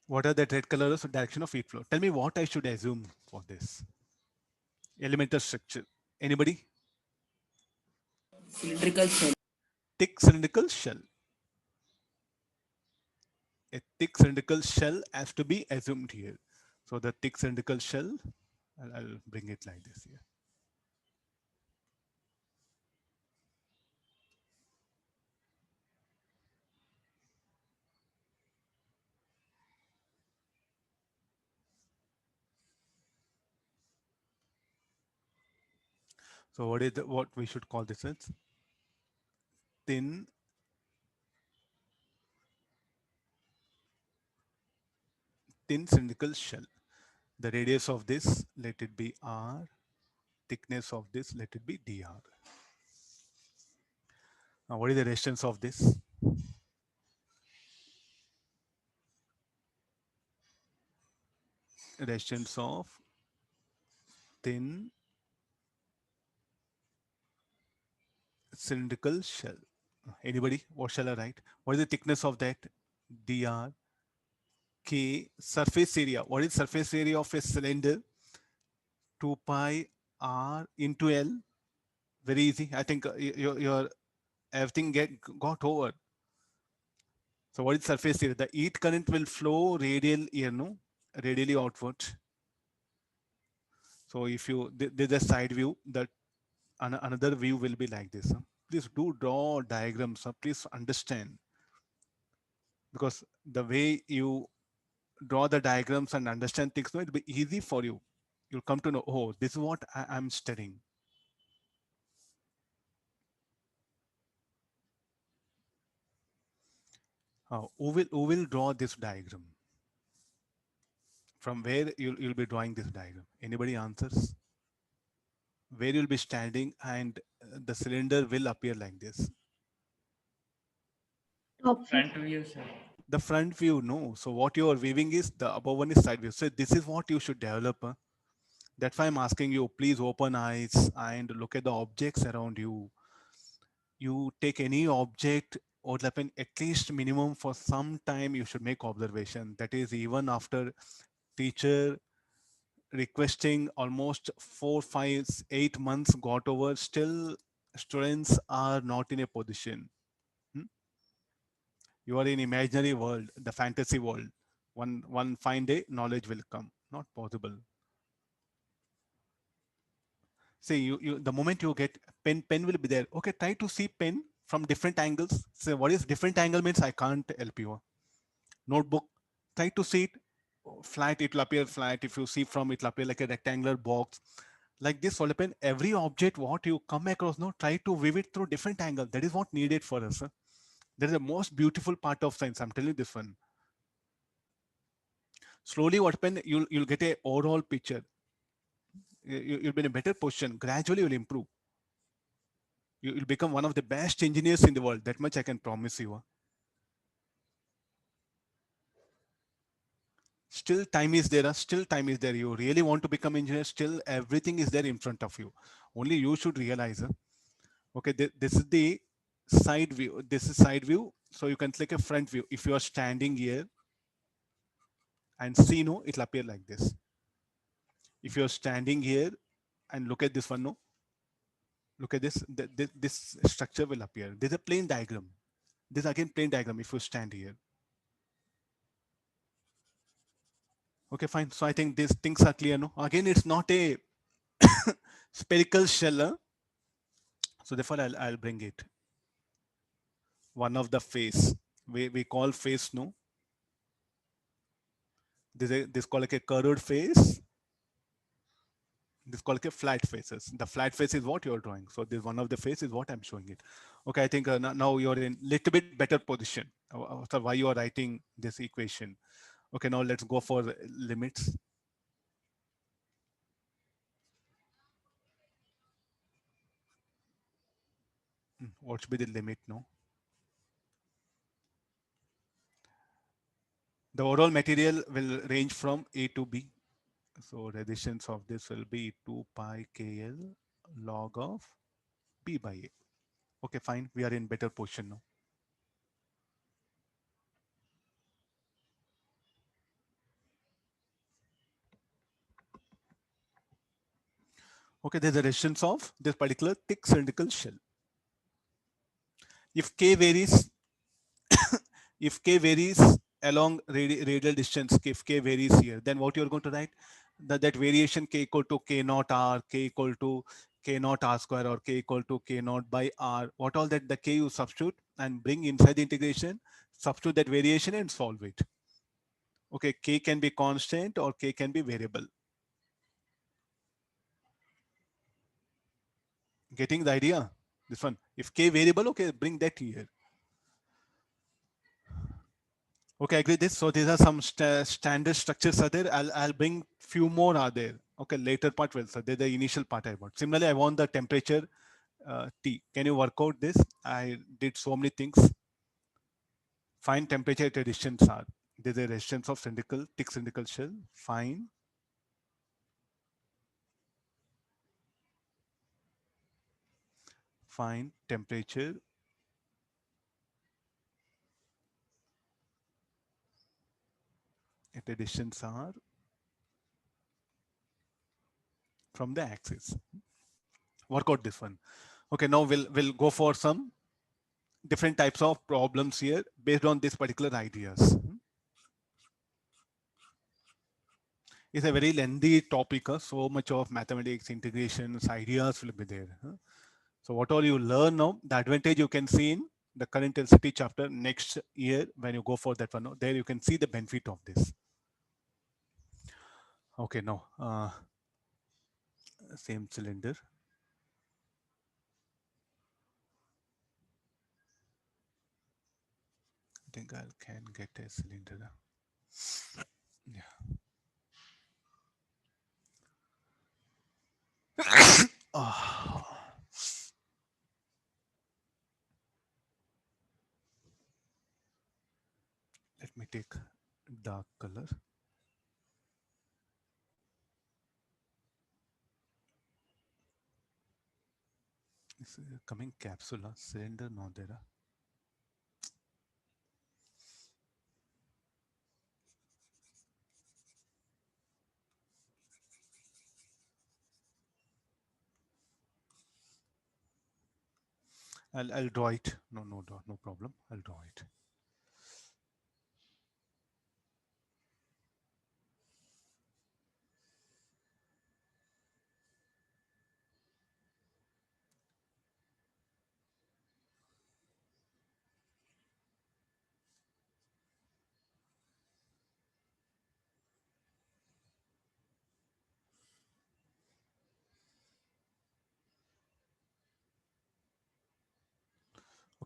What are the red colors? So direction of heat flow. Tell me what I should assume for this elemental structure. Anybody? Cylindrical shell. Thick cylindrical shell. A thick cylindrical shell has to be assumed here. So the thick cylindrical shell. I'll bring it like this here. So what we should call this as thin cylindrical shell. The radius of this, let it be r. Thickness of this, let it be dr. Now, what is the resistance of this? Resistance of thin cylindrical shell. Anybody? What shall I write? What is the thickness of that? dr. K surface area. What is surface area of a cylinder? 2 pi r into L. Very easy. I think your everything got over. So what is surface area? The heat current will flow radial here, no? Radially outward. So if you there's a side view, that another view will be like this. Huh? Please do draw diagrams. Huh? Please understand, because the way you draw the diagrams and understand things, no, it'll be easy for you. You'll come to know, oh, this is what I'm studying. Who will draw this diagram? From where you'll be drawing this diagram? Anybody answers? Where you'll be standing and the cylinder will appear like this. Top view. Front view, sir. The front view, no. So what you are viewing is the above one is side view. So this is what you should develop. Huh? That's why I'm asking you, please open eyes and look at the objects around you. You take any object or at least minimum for some time you should make observation. That is even after teacher requesting almost 4, 5, 8 months got over, still students are not in a position. Hmm? You are in imaginary world, the fantasy world. One fine day, knowledge will come. Not possible. See, the moment you get pen will be there. Okay, try to see pen from different angles. So what is different angle means I can't help you. Notebook, try to see it flat, it will appear flat. If you see from, it will appear like a rectangular box. Like this, all pen, every object what you come across, no, try to view it through different angle. That is what needed for us. Huh? That is the most beautiful part of science. I'm telling you this one. Slowly, what pen, you'll get a overall picture. You'll be in a better position. Gradually, you'll improve. You'll become one of the best engineers in the world. That much I can promise you. Huh? Still time is there. Still time is there. You really want to become engineer, still everything is there in front of you. Only you should realize. Okay, this is the side view. This is side view. So you can click a front view. If you are standing here and see, no, it'll appear like this. If you're standing here and look at this one, no, look at this, this structure will appear. There's a plane diagram. This again plane diagram if you stand here. Okay, fine. So I think these things are clear. No, again, it's not a spherical shell. Huh? So therefore, I'll bring it. One of the face. We call face, no? This called like a curved face. This called like a flat faces. The flat face is what you're drawing. So this one of the face is what I'm showing it. Okay, I think now you're in little bit better position. So why you are writing this equation? Okay, now let's go for limits. What should be the limit? No. The overall material will range from A to B. So resistance of this will be 2 pi KL log of B by A. Okay, fine. We are in better position now. Okay, there's a resistance of this particular thick cylindrical shell. If K varies, if K varies along radial distance, if K varies here, then what you're going to write? that variation k equal to k naught r, k equal to k naught r square, or k equal to k naught by r, what all that the k you substitute and bring inside the integration, substitute that variation and solve it. Okay, k can be constant or k can be variable. Getting the idea? This one, if k variable, okay, bring that here. Okay, I agree this. So these are some standard structures are there. I'll bring few more are there. Okay, later part will. So they're the initial part I want. Similarly, I want the temperature T. Can you work out this? I did so many things. Find temperature at a distance R. There's a resistance of cylindrical, thick cylindrical shell. Find temperature at a distance R from the axis. Work out this one. Okay, now we'll go for some different types of problems here based on these particular ideas. It's a very lengthy topic. So much of mathematics, integrations, ideas will be there. So what all you learn now, the advantage you can see in the current density chapter next year when you go for that one. There you can see the benefit of this. Okay, now same cylinder. I think I can get a cylinder. Yeah. Oh. Let me take dark color. This is coming capsule, cylinder, no there. I'll draw it. No problem. I'll draw it.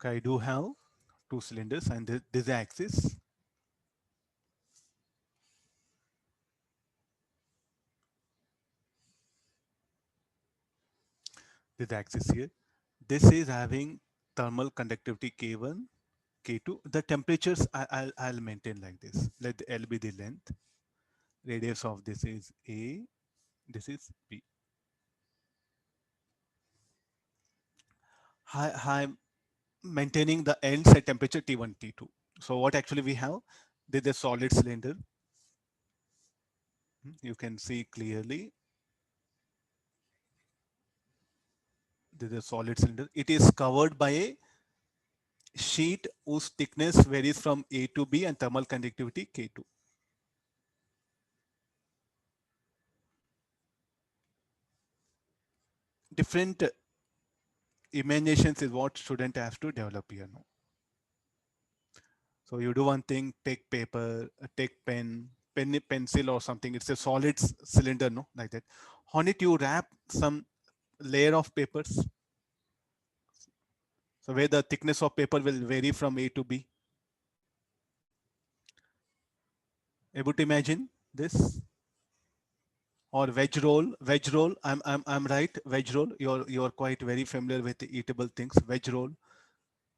Okay, I do have two cylinders and this is the axis. This is the axis here. This is having thermal conductivity K1, K2. The temperatures I'll maintain like this. Let the L be the length. Radius of this is A. This is B. I'm maintaining the ends at temperature T1, T2. So what actually we have? This is a solid cylinder. You can see clearly. This is a solid cylinder. It is covered by a sheet whose thickness varies from A to B and thermal conductivity K2. Different imaginations is what student has to develop here now. So you do one thing, take paper, take pencil or something. It's a solid cylinder, no, like that. On it you wrap some layer of papers. So where the thickness of paper will vary from A to B. Able to imagine this? Or wedge roll. I'm right. Wedge roll. You're quite very familiar with the eatable things. Wedge roll.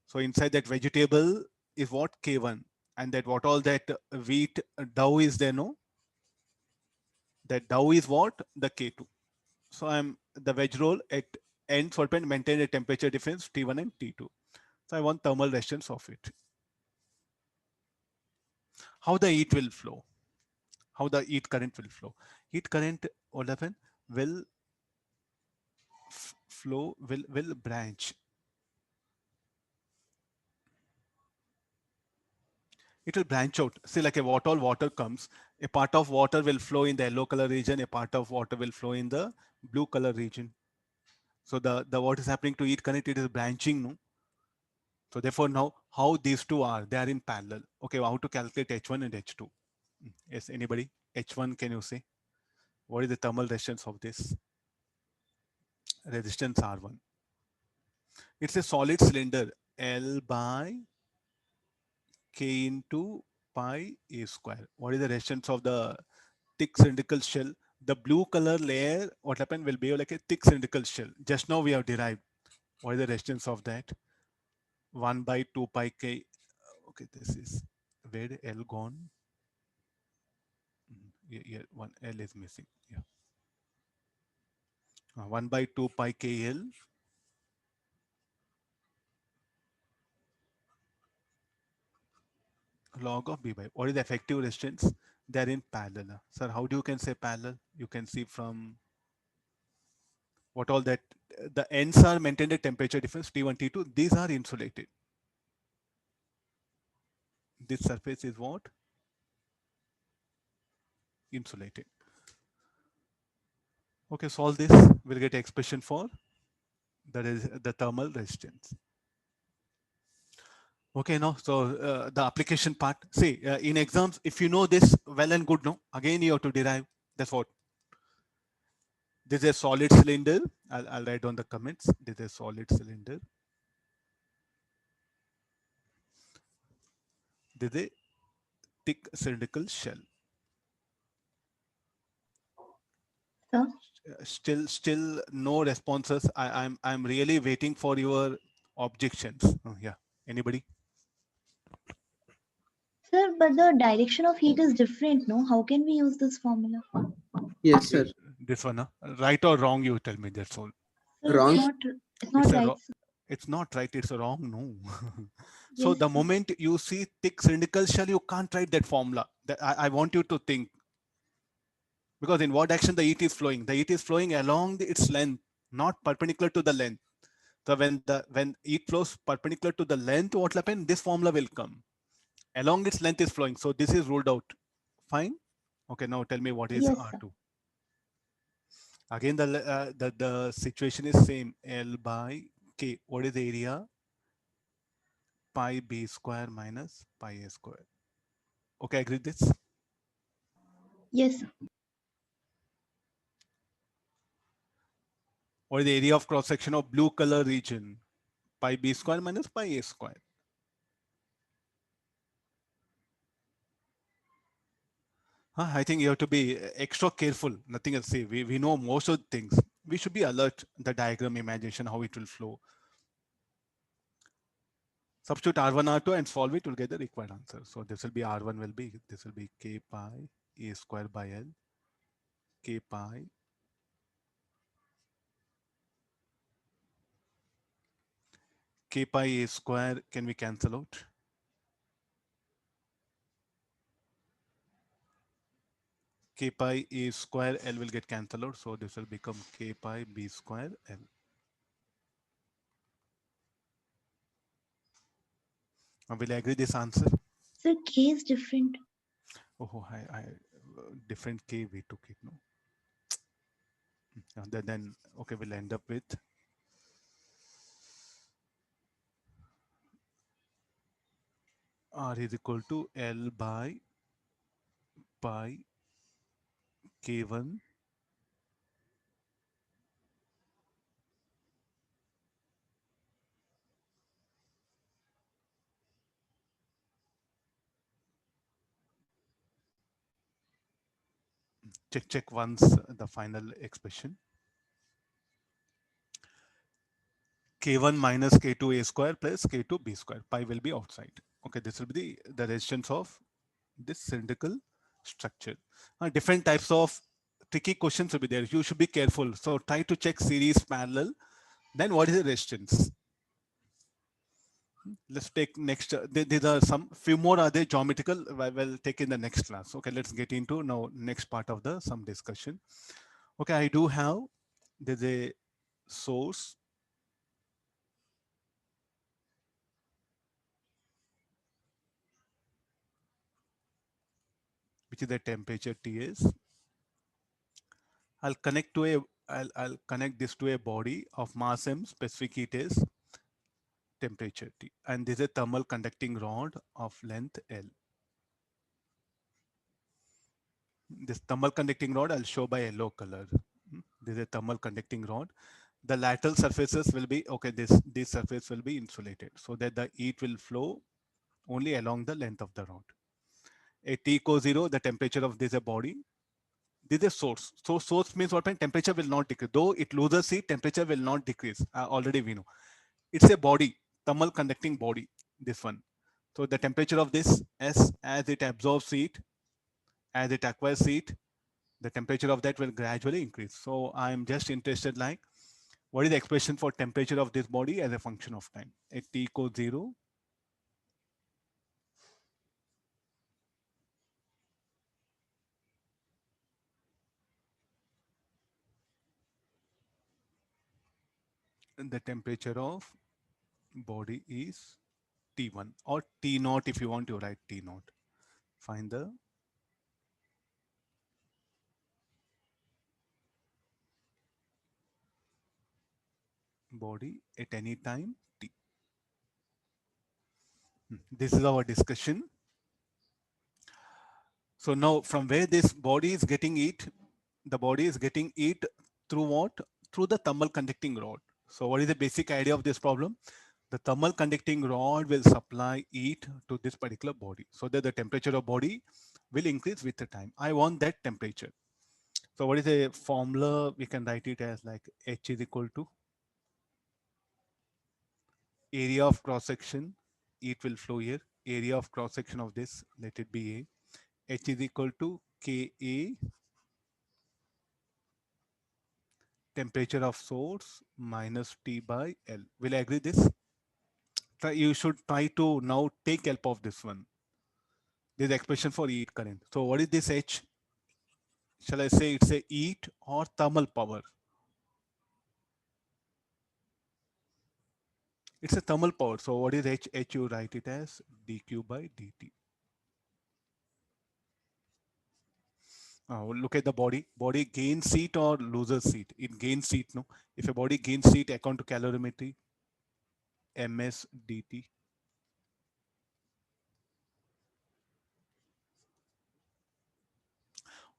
So inside that vegetable is what K1, and that what all that wheat dough is there. No, that dough is what the K2. So I'm the wedge roll at end solvent maintain a temperature difference T1 and T2. So I want thermal resistance of it. How the heat will flow? How the heat current will flow? Heat current, what happen? Will flow will branch. it will branch out. See, like a water, water comes, a part of water will flow in the yellow color region, a part of water will flow in the blue color region. So the what is happening to each current, it is branching, no? So therefore now how these two are, they are in parallel. Okay, how to calculate H1 and H2? Yes, anybody? H1, can you say? What is the thermal resistance of this? Resistance R1. It's a solid cylinder, L by K into pi A square. What is the resistance of the thick cylindrical shell? The blue color layer, what happened, will be like a thick cylindrical shell. Just now we have derived. What is the resistance of that? 1 by 2 pi K. Okay, this is where the L gone. Yeah, yeah, one L is missing. Yeah. 1 by 2 pi KL log of B by. What is the effective resistance? They are in parallel. Sir, how do you can say parallel? You can see from what all that the ends are maintained at temperature difference T1, T2. These are insulated. This surface is what? Insulated. Okay, solve this. We'll get expression for the thermal resistance. Okay, no. So the application part. See, in exams, if you know this well and good, no. Again, you have to derive. That's what. This is a solid cylinder. I'll write down the comments. This is a solid cylinder. This is a thick cylindrical shell. Sir, Still no responses. I'm really waiting for your objections. Oh, yeah. Anybody? sir, but the direction of heat is different, no? How can we use this formula? Yes, sir. This one, right or wrong? You tell me. That's all. Sir, Wrong. it's not right. Sir. It's not right. It's wrong. No. So Yes, the sir. moment you see thick cylindrical shell, you can't write that formula. I want you to think, because in what direction the heat is flowing? The heat is flowing along its length, not perpendicular to the length. So when heat flows perpendicular to the length, what will happen? This formula will come. Along its length is flowing. So this is ruled out. Fine. Okay. Now tell me what is Yes, sir. R2. Again, the situation is same. L by K. What is the area? Pi B square minus pi A square. Okay, agree this? Yes, sir. What is the area of cross section of blue color region? Pi B square minus pi A square. I think you have to be extra careful. Nothing else. See, we know most of the things. We should be alert. The diagram, imagination, how it will flow. Substitute R1, R2 and solve it. You'll get the required answer. So this will be R1 will be, this will be K pi A square by L. K pi K pi A square. Can we cancel out? K pi A square L will get cancelled out. So this will become K pi B square L. Will I agree this answer? Sir, K is different. Oh, different K we took it, no? Then okay, we'll end up with R is equal to L by pi K1 check once the final expression. K1 minus K2 A square plus K2 B square. Pi will be outside. Okay, this will be the resistance of this cylindrical structure. Different types of tricky questions will be there. You should be careful. So try to check series parallel. Then what is the resistance? Let's take next. These are some few more other geometrical. I will take in the next class. Okay, let's get into now next part of the some discussion. Okay, I do have there's a source. which is the temperature Ts. I'll connect to a I'll connect this to a body of mass m, specific heat is temperature T, and this is a thermal conducting rod of length L. This thermal conducting rod I'll show by yellow color. This is a thermal conducting rod. The lateral surfaces will be okay. This surface will be insulated so that the heat will flow only along the length of the rod. At T equals 0, the temperature of this body. This is a source. So source means what? Temperature will not decrease. Though it loses heat, temperature will not decrease. Already we know. It's a body, thermal conducting body. This one. So the temperature of this S, as it absorbs heat, as it acquires heat, the temperature of that will gradually increase. So I'm just interested like what is the expression for temperature of this body as a function of time? At T equals 0, the temperature of body is T1 or T naught if you want to write T naught. Find the body at any time T. This is our discussion. So now from where this body is getting heat, the body is getting heat through what? Through the thermal conducting rod. So what is the basic idea of this problem? The thermal conducting rod will supply heat to this particular body so that the temperature of body will increase with the time. I want that temperature. So what is the formula? We can write it as like H is equal to area of cross section. Heat will flow here. Area of cross section of this, let it be A. H is equal to Ka, temperature of source minus T by L. Will I agree this? You should try to now take help of this one. This expression for heat current. So what is this H? Shall I say it's a heat or thermal power? It's a thermal power. So what is H? H you write it as dq by dt. Look at the body. Body gains heat or loses heat? It gains heat, no? If a body gains heat, according to calorimetry, ms dt.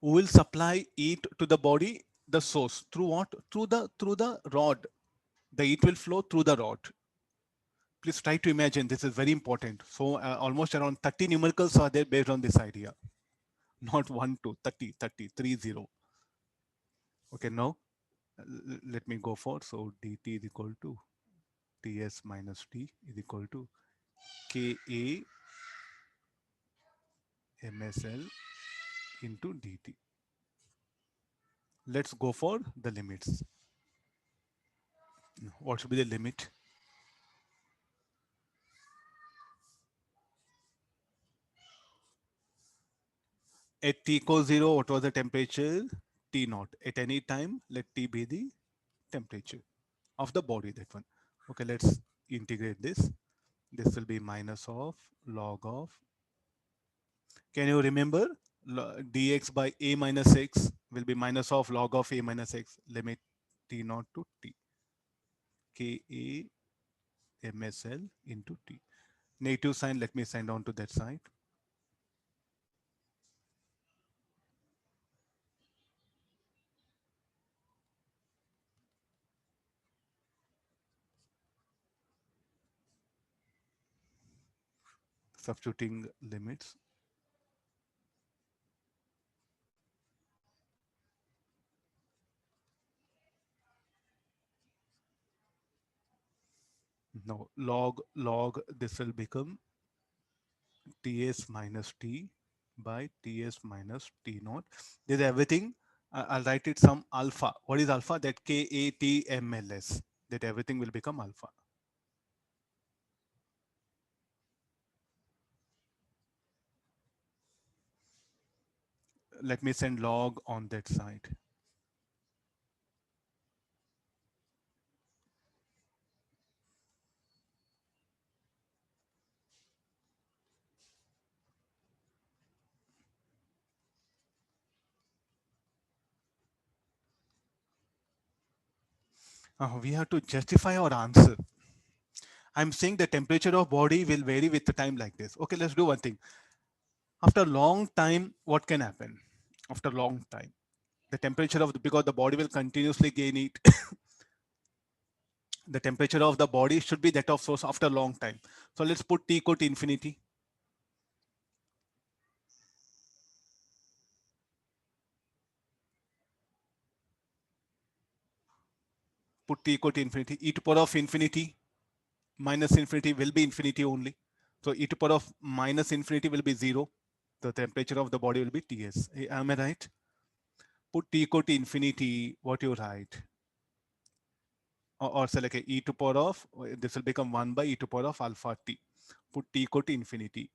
Who will supply heat to the body? The source. Through what? Through the rod. The heat will flow through the rod. Please try to imagine. This is very important. So almost around 30 numericals are there based on this idea. Not 1, 2, 30, 30, 30. Okay, now let me go for. So dt is equal to Ts minus T is equal to Ka MSL into dt. Let's go for the limits. What should be the limit? At T equals 0, what was the temperature? T naught. At any time, let T be the temperature of the body, that one. Okay, let's integrate this. This will be minus of log of. Can you remember? Dx by a minus x will be minus of log of a minus x, limit T naught to T. Ka MSL into T. Negative sign, let me send on to that side. Substituting limits. No, log, this will become Ts minus T by Ts minus T naught. This is everything. I'll write it some alpha. What is alpha? That KATMLS. That everything will become alpha. Let me send log on that side. We have to justify our answer. I'm saying the temperature of body will vary with the time like this. Okay, let's do one thing. After a long time, what can happen? After a long time, the temperature of the, because the body will continuously gain heat, the temperature of the body should be that of source after a long time. So let's put T equal to infinity. Put T equal to infinity. E to power of infinity minus infinity will be infinity only. So e to power of minus infinity will be 0. The temperature of the body will be Ts. Am I right? Put T equal to infinity, what you write? Or say like a e to power of, this will become 1 by e to power of alpha t. Put T equal to infinity.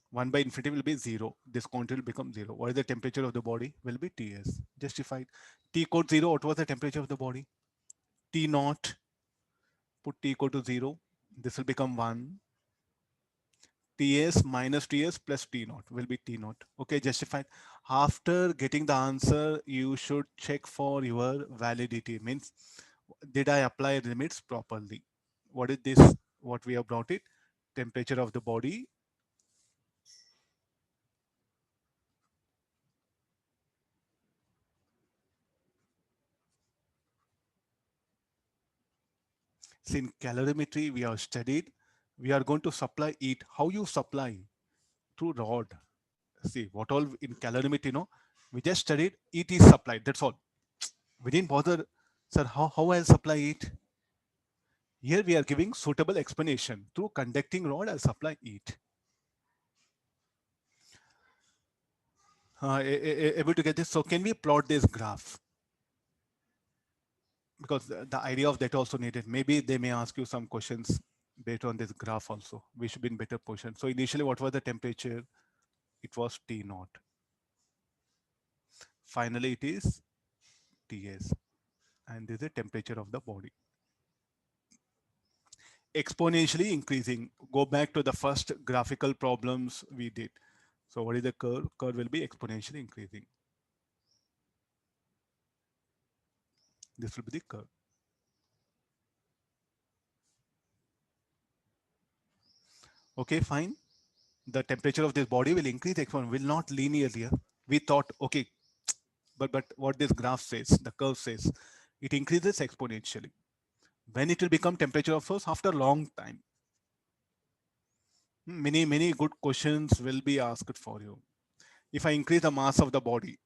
1 by infinity will be 0. This quantity will become 0. What is the temperature of the body? Will be Ts. Justified. T equal to 0, what was the temperature of the body? T naught. Put T equal to 0. This will become 1. Ts minus Ts plus T naught will be T naught. Okay, justified. After getting the answer, you should check for your validity. Means, did I apply limits properly? What is this? What we have brought it? Temperature of the body. See, in calorimetry, we have studied. We are going to supply it. How you supply? Through rod. See, what all in calorimetry, we just studied it is supplied. That's all. We didn't bother, sir, how I'll supply it? Here we are giving suitable explanation. Through conducting rod, I'll supply it. Able to get this? So can we plot this graph? Because the idea of that also needed. Maybe they may ask you some questions based on this graph also. We should be in better position. So initially, what was the temperature? It was T naught. Finally, it is Ts. And this is the temperature of the body. Exponentially increasing. Go back to the first graphical problems we did. So what is the curve? Curve will be exponentially increasing. This will be the curve. Okay, fine. The temperature of this body will increase exponentially, will not linearly. We thought, okay, but what this graph says, the curve says, it increases exponentially. When it will become temperature of source? After a long time. Many good questions will be asked for you. If I increase the mass of the body,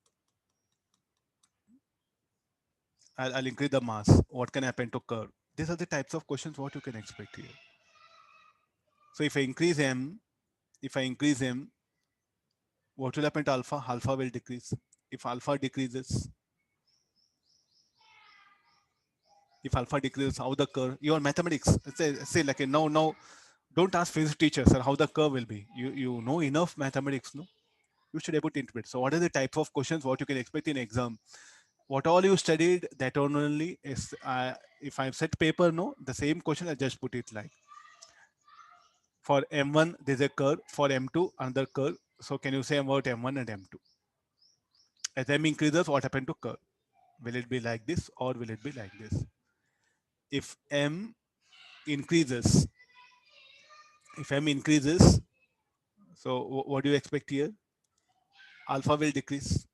I'll increase the mass. What can happen to curve? These are the types of questions what you can expect here. So if I increase m, what will happen to alpha? Alpha will decrease. If alpha decreases, how the curve? Your mathematics say like a no. Don't ask physics teacher, sir, how the curve will be. You know enough mathematics, no? You should be able to interpret. So what are the type of questions what you can expect in exam? What all you studied, that only is. If I've set paper, no, the same question I just put it like. For M1, there's a curve. For M2, another curve. So can you say about M1 and M2? As M increases, what happened to curve? Will it be like this or will it be like this? If M increases, so what do you expect here? Alpha will decrease.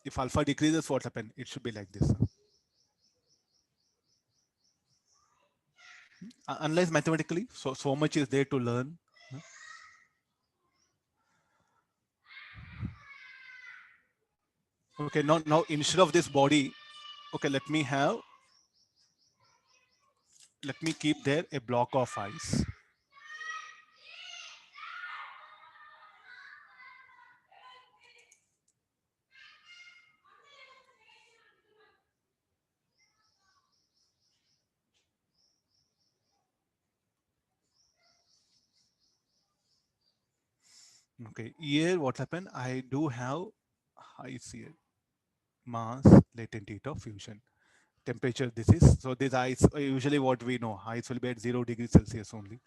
If alpha decreases, what happen? It should be like this. Unless mathematically, so much is there to learn. Okay, now instead of this body, okay, let me keep there a block of ice. Okay, here what happened? I do have ice here, mass, latent heat of fusion, temperature. This is so this ice. Usually, what we know, ice will be at 0 degrees Celsius only.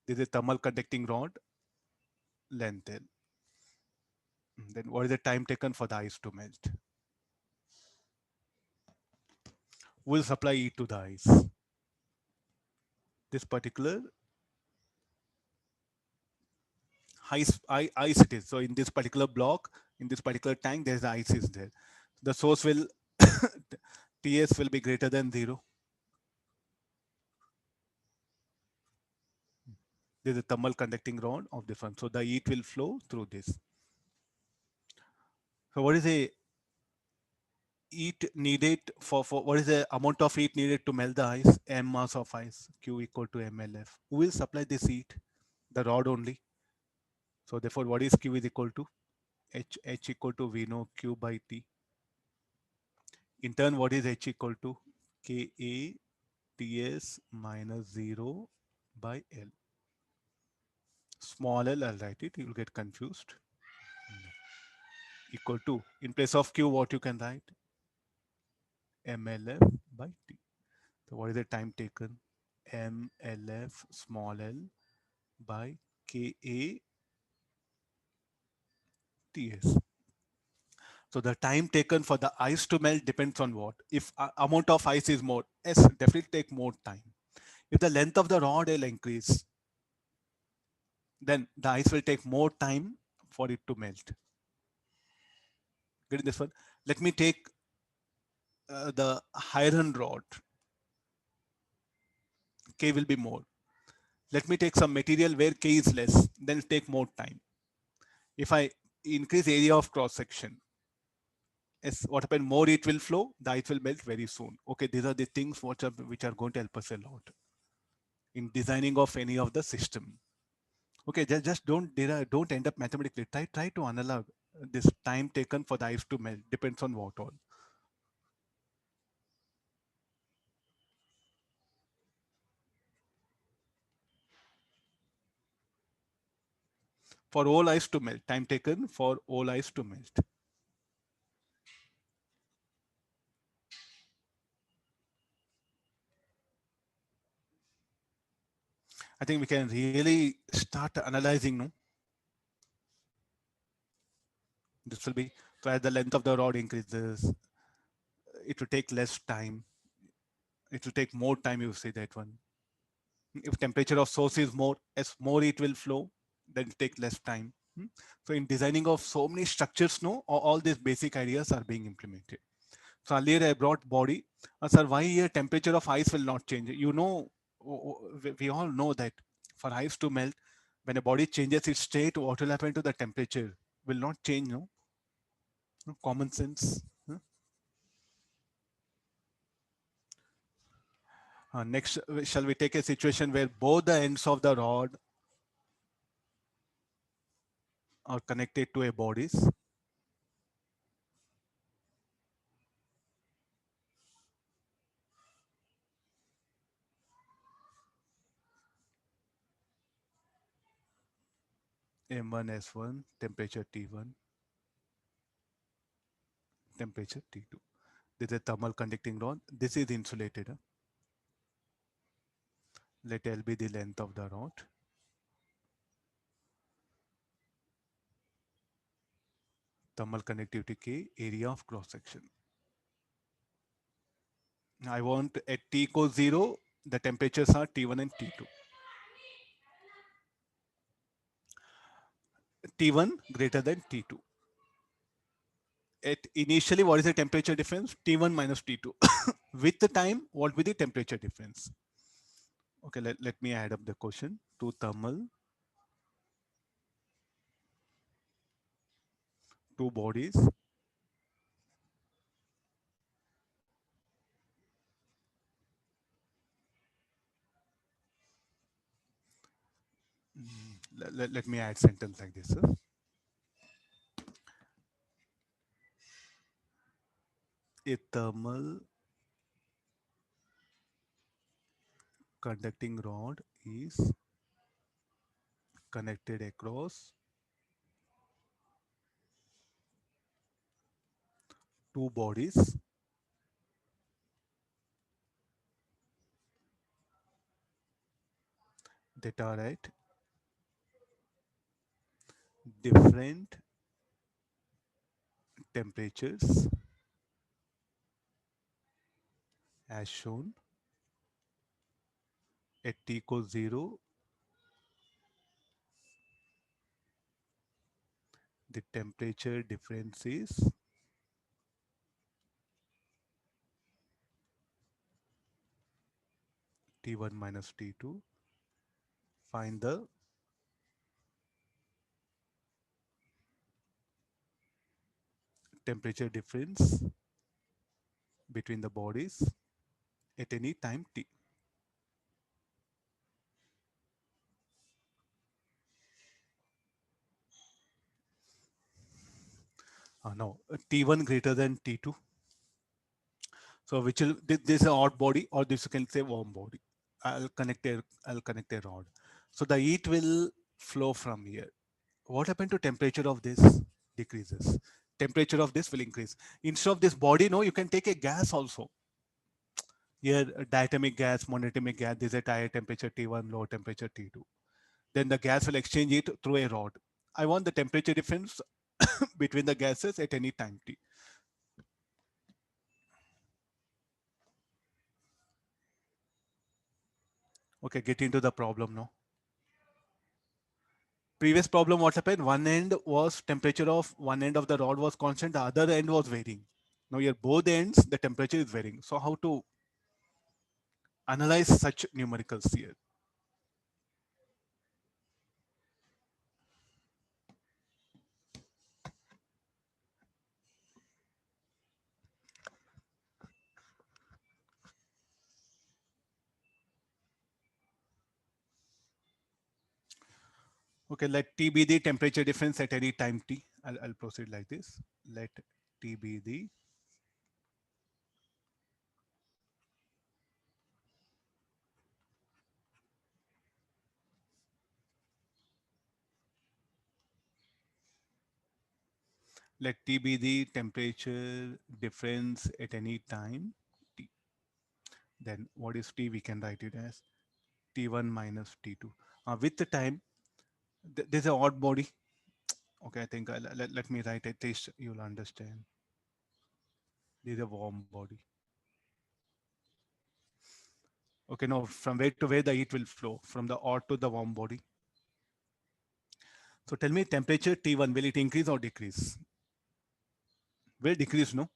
This is thermal conducting rod length L. Then what is the time taken for the ice to melt? will supply heat to the ice. This particular ice it is. So in this particular block, in this particular tank, there's the ice is there. The source will Ts will be greater than 0. There's a thermal conducting rod of this one. So the heat will flow through this. So what is the heat needed for what is the amount of heat needed to melt the ice? M mass of ice, Q equal to MLF. Who will supply this heat? The rod only. So therefore, what is Q is equal to? H equal to V no Q by T. In turn, what is H equal to? Ka Ts minus 0 by L. Small l, I'll write it, you'll get confused. Equal to, in place of Q, what you can write? MLF by T. So what is the time taken? MLF small l by Ka Ts. So the time taken for the ice to melt depends on what? If amount of ice is more, yes, definitely take more time. If the length of the rod will increase, then the ice will take more time for it to melt. Getting this one? Let me take the iron rod. K will be more. Let me take some material where K is less, then take more time. If I increase area of cross section, yes, what happens? More it will flow, the ice will melt very soon. Okay, these are the things which are going to help us a lot in designing of any of the system. Okay, just don't end up mathematically. Try to analyze this time taken for the ice to melt. Depends on what all. For all ice to melt, time taken for all ice to melt. I think we can really start analyzing. No, this will be so as the length of the rod increases, it will take less time. It will take more time. You say that one. If temperature of source is more, as more it will flow, then it take less time. So in designing of so many structures, no, all these basic ideas are being implemented. So earlier I brought body. Sir, why here temperature of ice will not change? You know, we all know that for ice to melt, when a body changes its state, what will happen to the temperature? Will not change, no? Common sense. Next, shall we take a situation where both the ends of the rod are connected to a bodies? M1 S1, temperature T1, temperature T2. This is a thermal conducting rod. This is insulated. Let L be the length of the rod. Thermal conductivity K, area of cross section. I want at T equals 0, the temperatures are T1 and T2. T1 greater than T2. At initially, what is the temperature difference? T1 minus T2. With the time, what will be the temperature difference? Okay, let me add up the question. Two thermal, two bodies. Let me add sentence like this. A thermal conducting rod is connected across two bodies that are at different temperatures as shown. At t equals 0, the temperature difference is T1 minus T2. Find the temperature difference between the bodies at any time t. No, T1 greater than T2. So which will this is an odd body, or this you can say warm body. I'll connect a rod. So the heat will flow from here. What happened to temperature of this? Decreases. Temperature of this will increase. Instead of this body, no, you can take a gas also. Here, diatomic gas, monatomic gas, this is at higher temperature T1, low temperature T2. Then the gas will exchange it through a rod. I want the temperature difference between the gases at any time t. Okay, get into the problem now. Previous problem, what happened? One end was temperature of one end of the rod was constant, the other end was varying. Now here both ends, the temperature is varying. So how to analyze such numericals here? Okay, let T be the temperature difference at any time t. I'll proceed like this. Let T be the let T be the temperature difference at any time t. Then what is T? We can write it as T1 minus T2. With the time, there's an odd body. Okay, I think let me write, at least you'll understand. There's a warm body. Okay, now from where to where the heat will flow? From the hot to the warm body. So tell me, temperature T1, will it increase or decrease? Will decrease, no?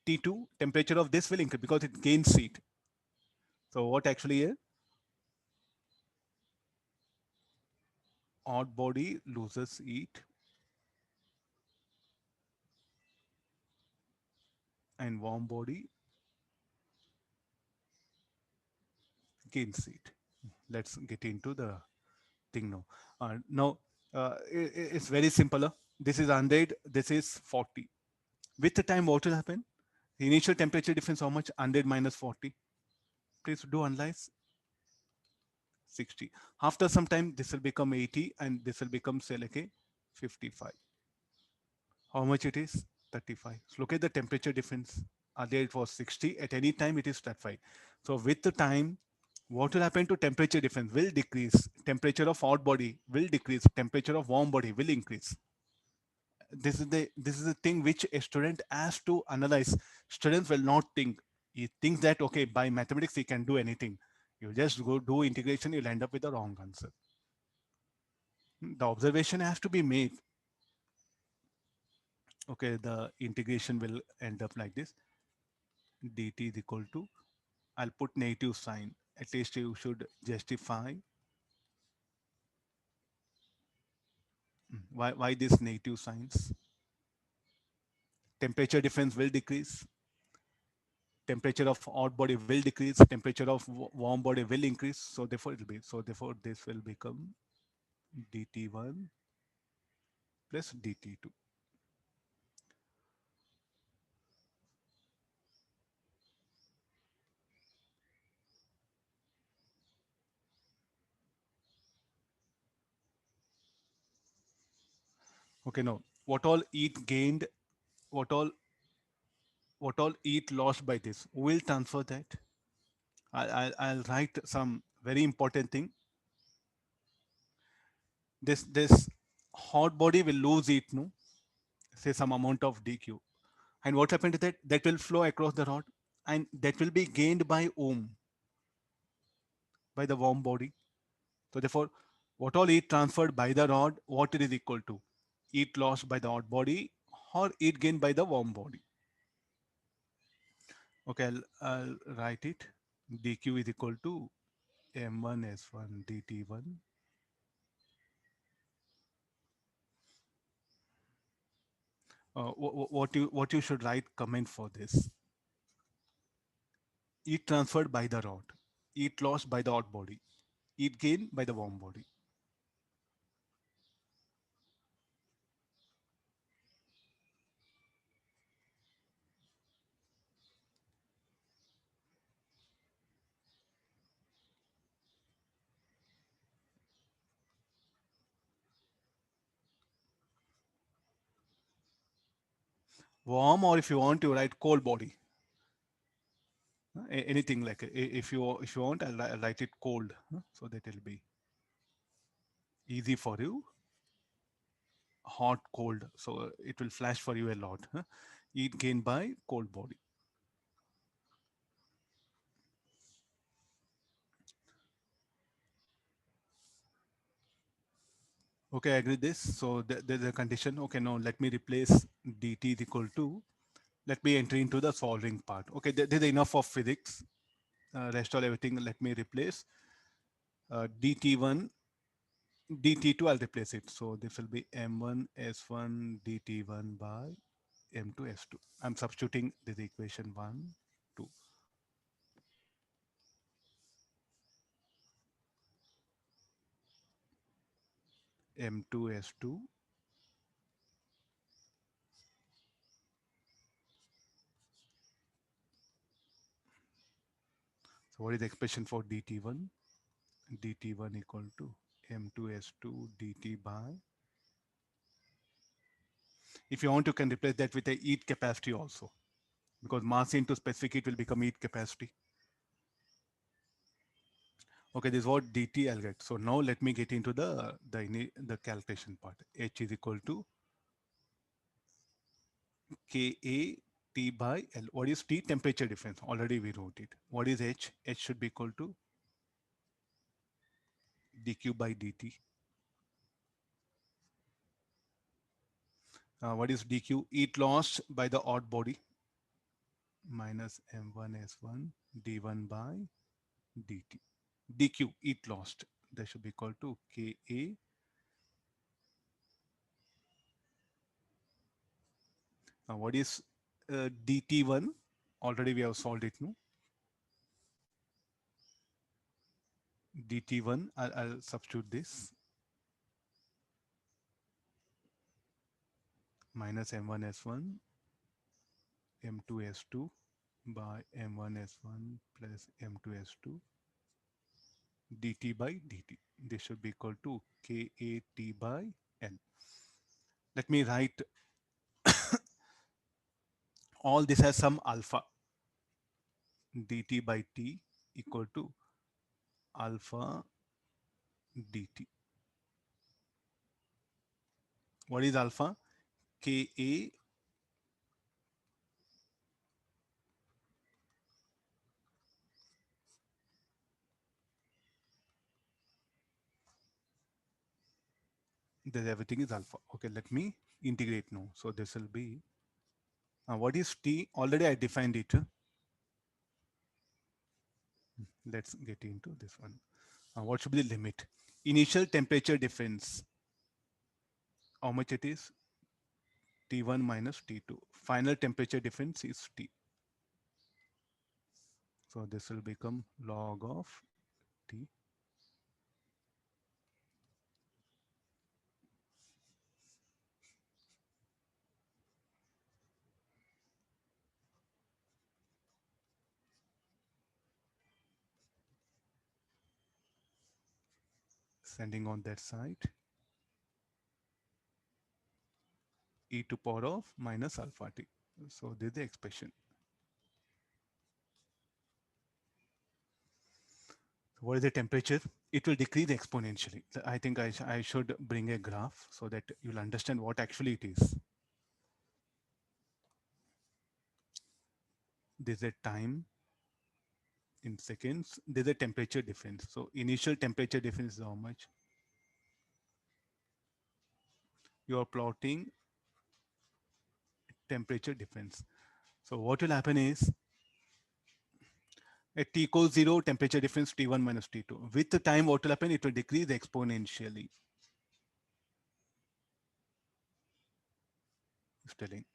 T2, temperature of this will increase because it gains heat. So what actually here? Hot body loses heat and warm body gains heat. Let's get into the thing now. Now, it's very simple. This is 100, this is 40. With the time, what will happen? The initial temperature difference, how much? 100 minus 40. Please do analyze. 60. After some time, this will become 80 and this will become, say, like a 55. How much it is? 35. So look at the temperature difference. Earlier it was 60. At any time, it is 35. So with the time, what will happen to temperature difference? Will decrease. Temperature of hot body will decrease. Temperature of warm body will increase. This is the thing which a student has to analyze. Students will not think. He thinks that okay, by mathematics he can do anything. You just go do integration, you'll end up with the wrong answer. The observation has to be made. Okay, the integration will end up like this. Dt is equal to, I'll put negative sign. At least you should justify why this negative signs. Temperature difference will decrease. Temperature of hot body will decrease. Temperature of warm body will increase. So therefore it will be. So therefore this will become dt1 plus dt2. Okay, now what all heat gained, what all heat lost by this? Who will transfer that? I'll write some very important thing. This hot body will lose heat, no? Say some amount of dq. And what happened to that? That will flow across the rod. and that will be gained by ohm, by the warm body. So therefore, what all heat transferred by the rod, what it is equal to? Heat lost by the hot body or heat gained by the warm body. Okay, I'll write it. dq is equal to m1 s1 dt1. What you should write comment for this? Heat transferred by the rod, heat lost by the hot body, heat gained by the warm body. Warm, or if you want to write cold body, anything like if you want, I'll write it cold, so that will be easy for you. Hot, cold, so it will flash for you a lot. Heat gained by cold body. Okay, I agree this. So there's a condition. Okay, now let me replace dt is equal to, let me enter into the solving part. Okay, there's enough of physics. Rest all everything, let me replace dt1, dt2, I'll replace it. So this will be m1 s1 dt1 by m2 s2. I'm substituting this equation 1, 2. M2 s2. So what is the expression for dt1? dt1 equal to m2 s2 dt by, if you want, you can replace that with a heat capacity also, because mass into specific heat will become heat capacity. Okay, this is what dt I'll get. So now let me get into the calculation part. H is equal to Ka T by L. What is T? Temperature difference. Already we wrote it. What is H? H should be equal to dq by dt. What is dq? Heat lost by the hot body minus m1 s1 d1 by dt. dq, heat lost, that should be equal to Ka. What is dt1? Already we have solved it, no? dt1, I'll substitute this, minus m1 s1 m2 s2 by m1 s1 plus m2 s2 dt by dt. This should be equal to Kat by L. Let me write all this as some alpha. dt by t equal to alpha dt. What is alpha? Ka, then everything is alpha. Okay, let me integrate now. So this will be, what is T? Already I defined it. Let's get into this one. What should be the limit? Initial temperature difference. How much it is? T1 minus T2. Final temperature difference is T. So this will become log of T. Sending on that side, e to power of minus alpha t. So this is the expression. What is the temperature? It will decrease exponentially. I think I should bring a graph so that you'll understand what actually it is. there's a time in seconds, there's a temperature difference. So initial temperature difference is how much? You're plotting temperature difference. So what will happen is at T equals 0, temperature difference T1 minus T2. With the time, what will happen? It will decrease exponentially. It's telling.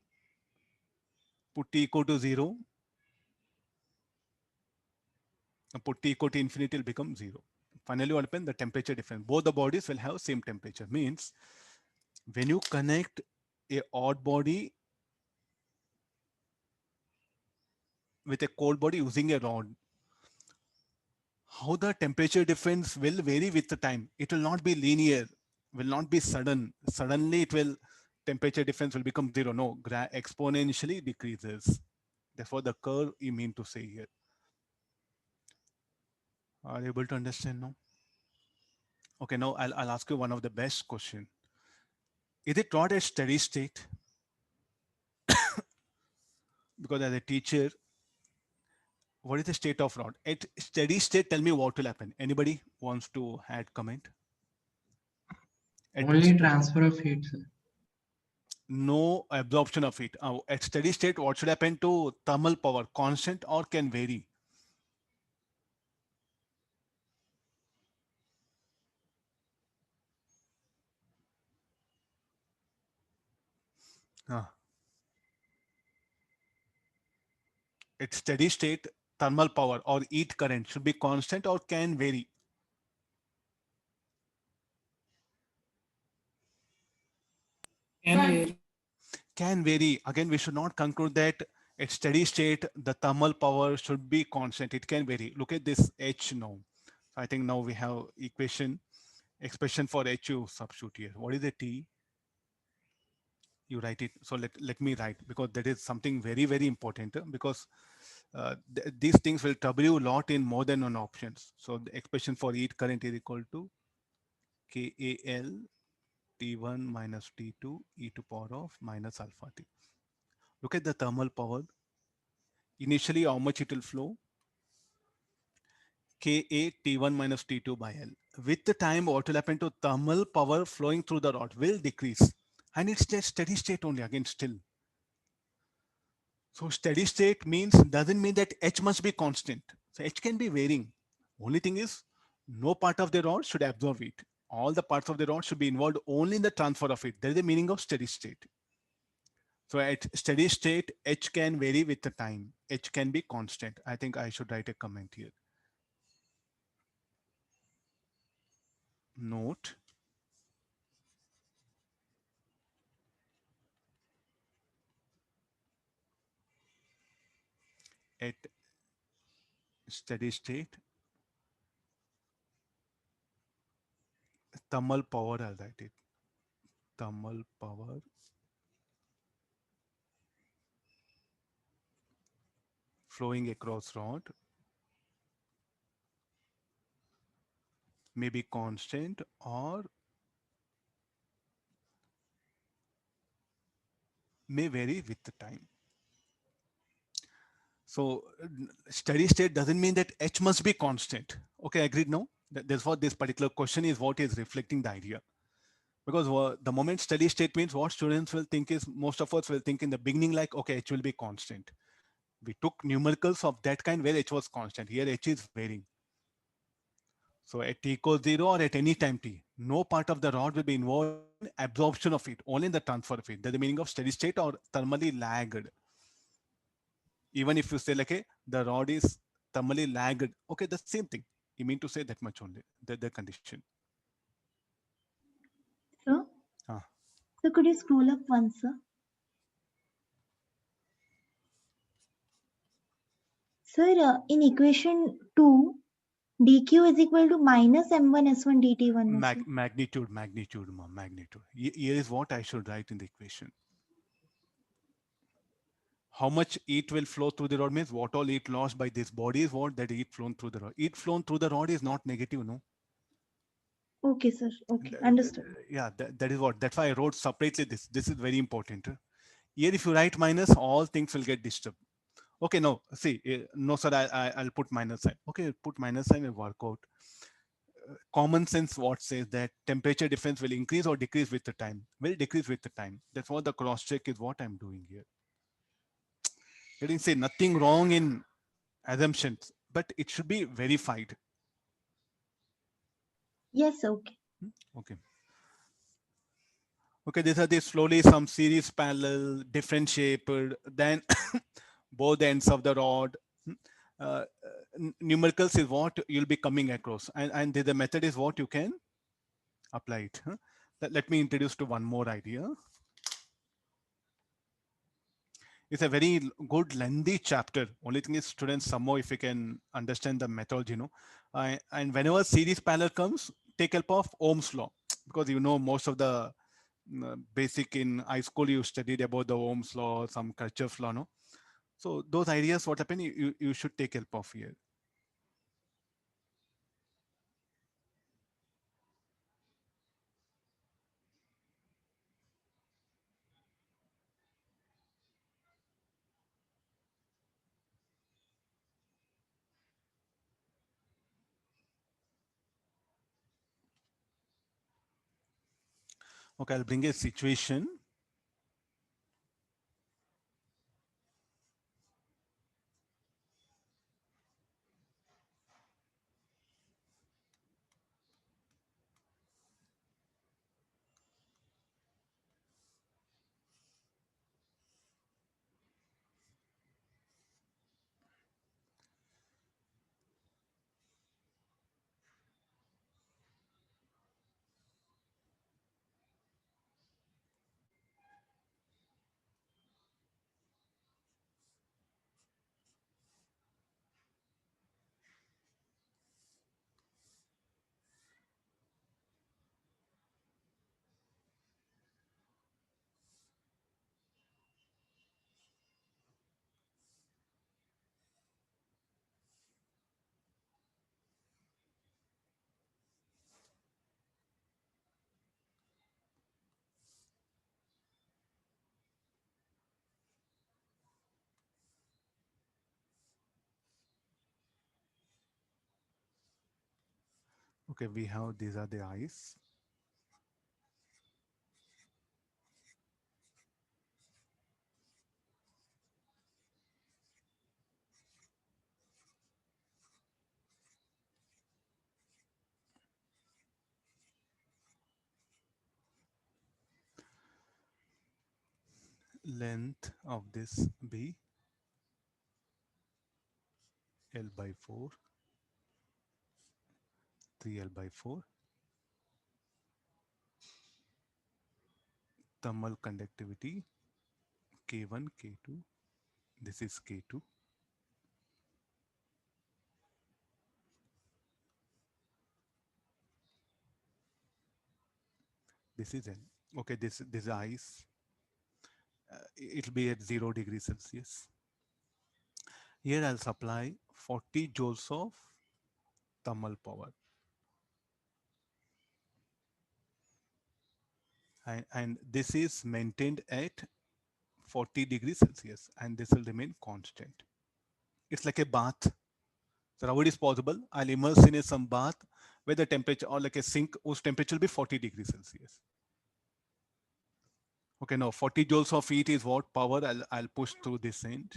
Put T equal to 0, and put T equal to infinity, will become 0. Finally, what happens? The temperature difference. Both the bodies will have same temperature. Means when you connect a hot body with a cold body using a rod, how the temperature difference will vary with the time. It will not be linear, will not be sudden. Suddenly it will, temperature difference will become 0. No, exponentially decreases. Therefore, the curve you mean to say here. Are you able to understand now? Okay, now I'll ask you one of the best question. Is it not a steady state? Because as a teacher, what is the state of rod? At steady state, tell me what will happen. Anybody wants to add comment? At Only transfer of heat, sir. no absorption of heat. At steady state, what should happen to thermal power? Constant or can vary? Uh, at steady state, thermal power or heat current should be constant or can vary? Can vary. Can vary. Again, we should not conclude that at steady state, the thermal power should be constant. It can vary. Look at this H now. I think now we have expression for H you substitute here. What is the T? You write it. So let me write, because that is something very, very important, because these things will trouble you a lot in more than one options. So the expression for heat current is equal to KAL T1 minus T2 e to power of minus alpha T. Look at the thermal power. Initially, how much it will flow? Ka T1 minus T2 by L. With the time, what will happen to thermal power flowing through the rod will decrease. And it's just steady state only, again still. So steady state means, doesn't mean that H must be constant. So H can be varying. Only thing is, no part of the rod should absorb it. All the parts of the rod should be involved only in the transfer of it. That is the meaning of steady state. So at steady state, H can vary with the time. H can be constant. I think I should write a comment here. Note, at steady state, thermal power, I'll write it. Thermal power flowing across rod may be constant or may vary with the time. So steady state doesn't mean that H must be constant. Okay, agreed now? Therefore, this particular question is what is reflecting the idea. Because the moment steady state means, what students will think is, most of us will think in the beginning like, okay, H will be constant. We took numericals of that kind where H was constant. Here H is varying. So at T equals 0 or at any time T, no part of the rod will be involved in absorption of it, only in the transfer of it. That's the meaning of steady state or thermally lagged. Even if you say like, the rod is thermally lagged, okay, the same thing. You mean to say that much only, the condition. Sir, Ah. so could you scroll up once, sir? Sir, in equation 2, dq is equal to minus m1 s1 dt1. Magnitude. Here is what I should write in the equation. How much heat will flow through the rod means what all heat lost by this body is what that heat flown through the rod. Heat flown through the rod is not negative, no? Okay, sir. Okay, understood. Yeah, that is what. That's why I wrote separately this. This is very important. Here, if you write minus, all things will get disturbed. Okay, no, see, no, sir, I'll put minus sign. Okay, put minus sign and work out. Common sense what says that temperature difference will increase or decrease with the time. Will decrease with the time. That's what the cross check is what I'm doing here. I didn't say nothing wrong in assumptions, but it should be verified. Yes, okay. Okay. Okay, these are the slowly some series parallel, different shaped, then both ends of the rod. Numericals is what you'll be coming across, and the method is what you can apply it. Let me introduce to one more idea. It's a very good lengthy chapter. Only thing is, students, somehow if you can understand the methodology, and whenever series parallel comes, take help of Ohm's law because you know most of the basic in high school you studied about the Ohm's law, some Kirchhoff's law, no. So those ideas, what happen, you should take help of here. Okay, I'll bring a situation. Okay, we have these are the eyes. Length of this be L by 4, 3L by 4. Thermal conductivity K1, K2. This is K2. This is L. Okay, this ice. It'll be at 0 degrees Celsius. Here I'll supply 40 joules of thermal power. And this is maintained at 40 degrees Celsius and this will remain constant. It's like a bath. So how it is possible? I'll immerse in some bath where the temperature or like a sink whose temperature will be 40 degrees Celsius. Okay, now 40 joules of heat is what power I'll push through this end.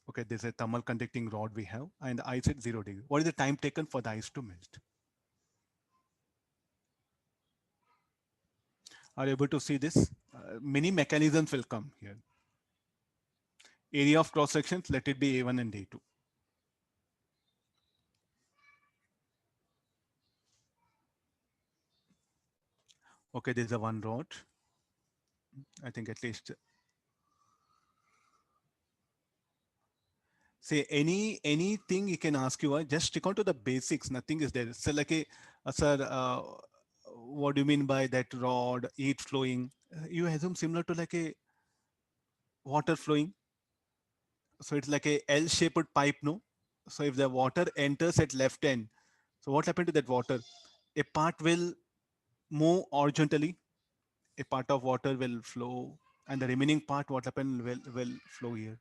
Okay, there's a thermal conducting rod we have and the ice at 0 degree. What is the time taken for the ice to melt? Are you able to see this? Many mechanisms will come here. Area of cross sections, let it be A1 and A2. Okay, there's a one rod. I think at least say anything you can ask you. Just stick on to the basics. Nothing is there. So like sir, what do you mean by that rod? Heat flowing? You assume similar to like a water flowing. So it's like a L-shaped pipe, no? So if the water enters at left end, so what happened to that water? A part will move horizontally, a part of water will flow, and the remaining part, what happened, will flow here.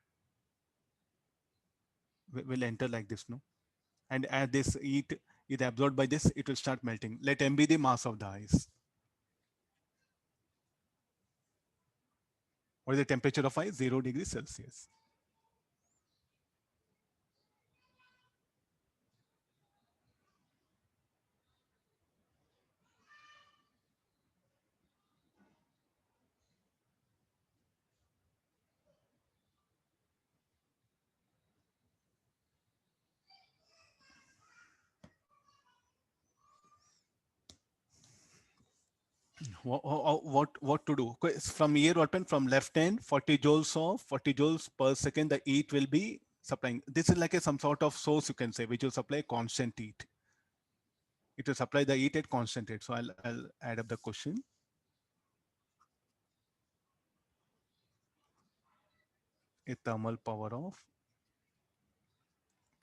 will enter like this, no? And as this heat is absorbed by this, it will start melting. Let m be the mass of the ice. What is the temperature of ice? 0 degrees Celsius. What to do? Okay, from here, what happened? From left hand, 40 joules of 40 joules per second, the heat will be supplying. This is like some sort of source, you can say, which will supply constant heat. It will supply the heat at constant rate. So I'll add up the question. A thermal power of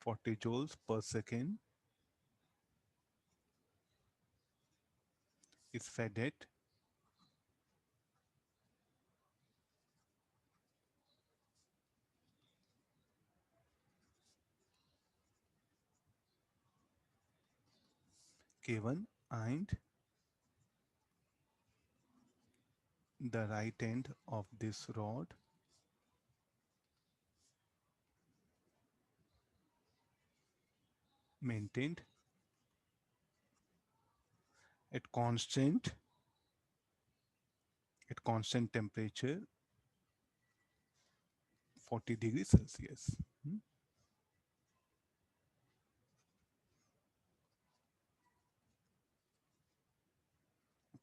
40 joules per second is fed at K1 and the right end of this rod maintained at constant temperature 40 degrees Celsius.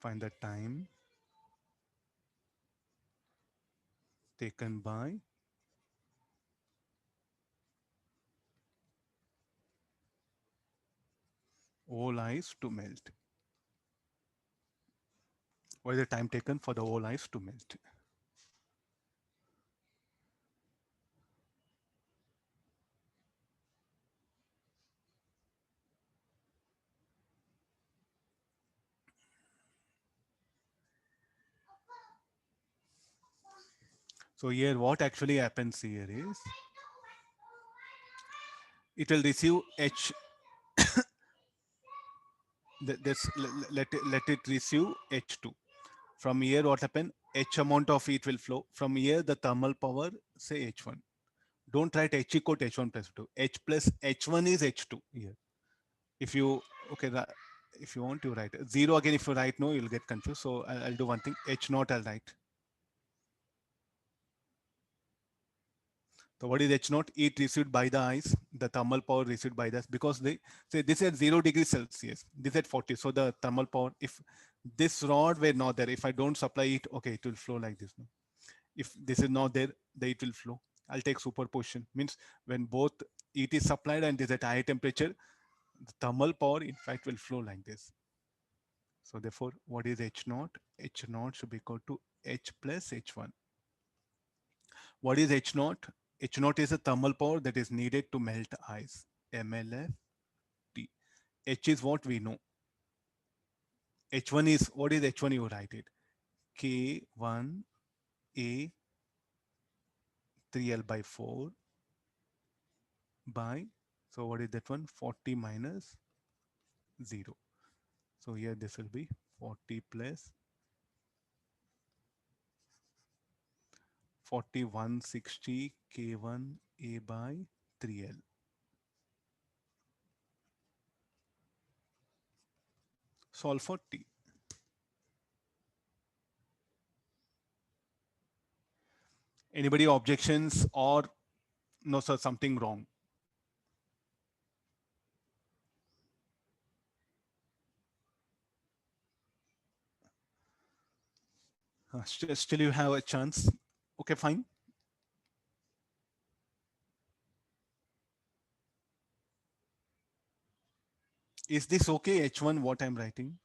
Find the time taken by all ice to melt. What is the time taken for the whole ice to melt? So here what actually happens here is it will receive H. Let it receive H2. From here what happen? H amount of heat will flow. From here the thermal power, say H1. Don't write H equal to H1 plus 2. H plus H1 is H2 here. If you, okay, if you want to write 0 again, if you write no, you'll get confused. So I'll do one thing, H naught I'll write. So what is H naught? Heat received by the ice, the thermal power received by this, because they say this is at 0 degrees Celsius, this at 40. So the thermal power, if this rod were not there, if I don't supply it, okay, it will flow like this. No? If this is not there, the heat will flow. I'll take superposition, means when both heat is supplied and is at high temperature, the thermal power in fact will flow like this. So therefore, what is H naught? H naught should be equal to H plus H1. What is H naught? H naught is a thermal power that is needed to melt ice. MLFT. H is what we know. H1 is, what is H1? You write it. K1A 3L by 4 by, so what is that one? 40 minus 0. So here this will be 40 plus 4160 K1A by 3L. Solve for T. Anybody objections or no, sir, something wrong? Still you have a chance. Okay, fine. Is this okay, H1, what I'm writing?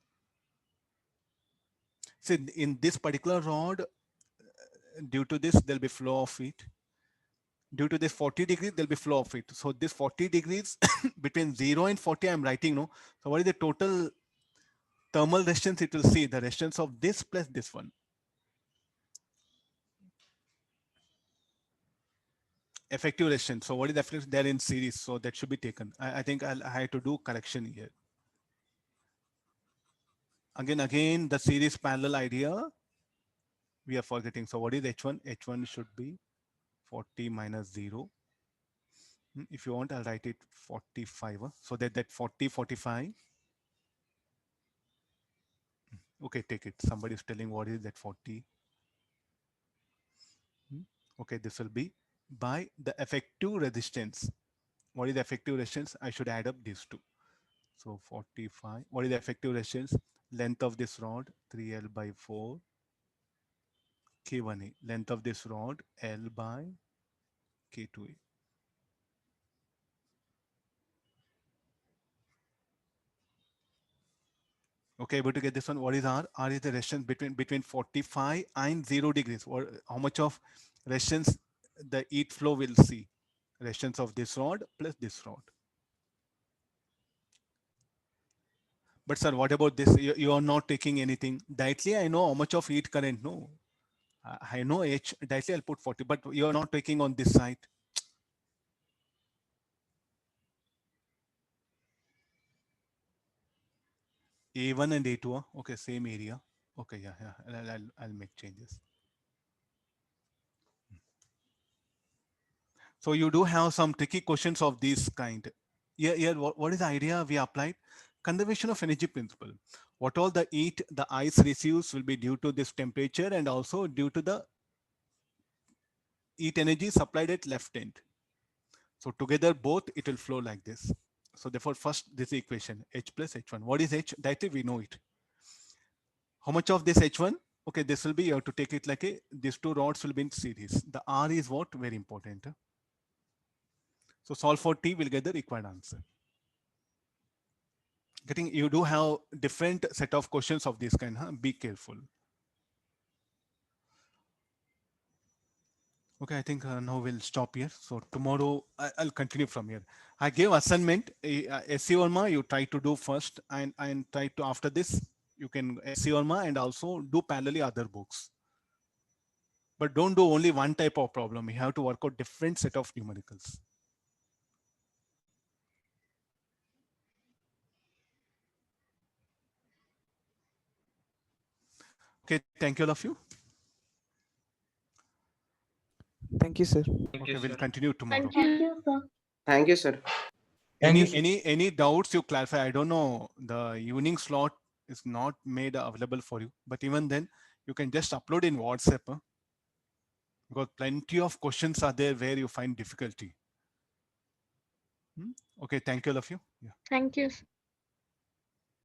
See, in this particular rod, due to this, there'll be flow of heat. Due to this 40 degrees, there'll be flow of heat. So this 40 degrees between 0 and 40, I'm writing, no? So what is the total thermal resistance? It will see the resistance of this plus this one. effective resistance. So what is the effective? They're in series, so that should be taken. I think I have to do correction here. Again, the series parallel idea we are forgetting. So what is H1? H1 should be 40 minus 0. If you want, I'll write it 45. So that 40, 45. Okay, take it. Somebody is telling what is that 40. Okay, this will be by the effective resistance. What is the effective resistance? I should add up these two. So 45. What is the effective resistance? Length of this rod 3L by 4 K1A. Length of this rod L by K2A. Okay, able to get this one. What is R? R is the resistance between 45 and 0 degrees. Or how much of resistance the heat flow will see? Resistance of this rod plus this rod. But sir, what about this? You are not taking anything. Directly, I know how much of heat current. No, I know H. Directly, I'll put 40. But you are not taking on this side. A1 and A2. Okay, same area. Okay, yeah. I'll make changes. So you do have some tricky questions of this kind. Here, what is the idea we applied? Conservation of energy principle. What all the heat the ice receives will be due to this temperature and also due to the heat energy supplied at left end. So together both it will flow like this. So therefore first this equation H plus H1. What is H? Directly we know it. How much of this H1? Okay, this will be, you have to take it like a, these two rods will be in series. The R is what? Very important. So solve for T, will get the required answer. Getting, you do have different set of questions of this kind. Be careful. Okay, I think now we'll stop here. So tomorrow I'll continue from here. I gave assignment. SC Verma, you try to do first, and try to, after this, you can SC Verma and also do parallelly other books. But don't do only one type of problem. You have to work out different set of numericals. Okay, thank you all of you. Thank you, sir. Okay, we'll continue tomorrow. Thank you, sir. Thank you, sir. Any doubts you clarify? I don't know, the evening slot is not made available for you, but even then you can just upload in WhatsApp, because plenty of questions are there where you find difficulty. Okay, thank you all of you. Yeah. Thank you.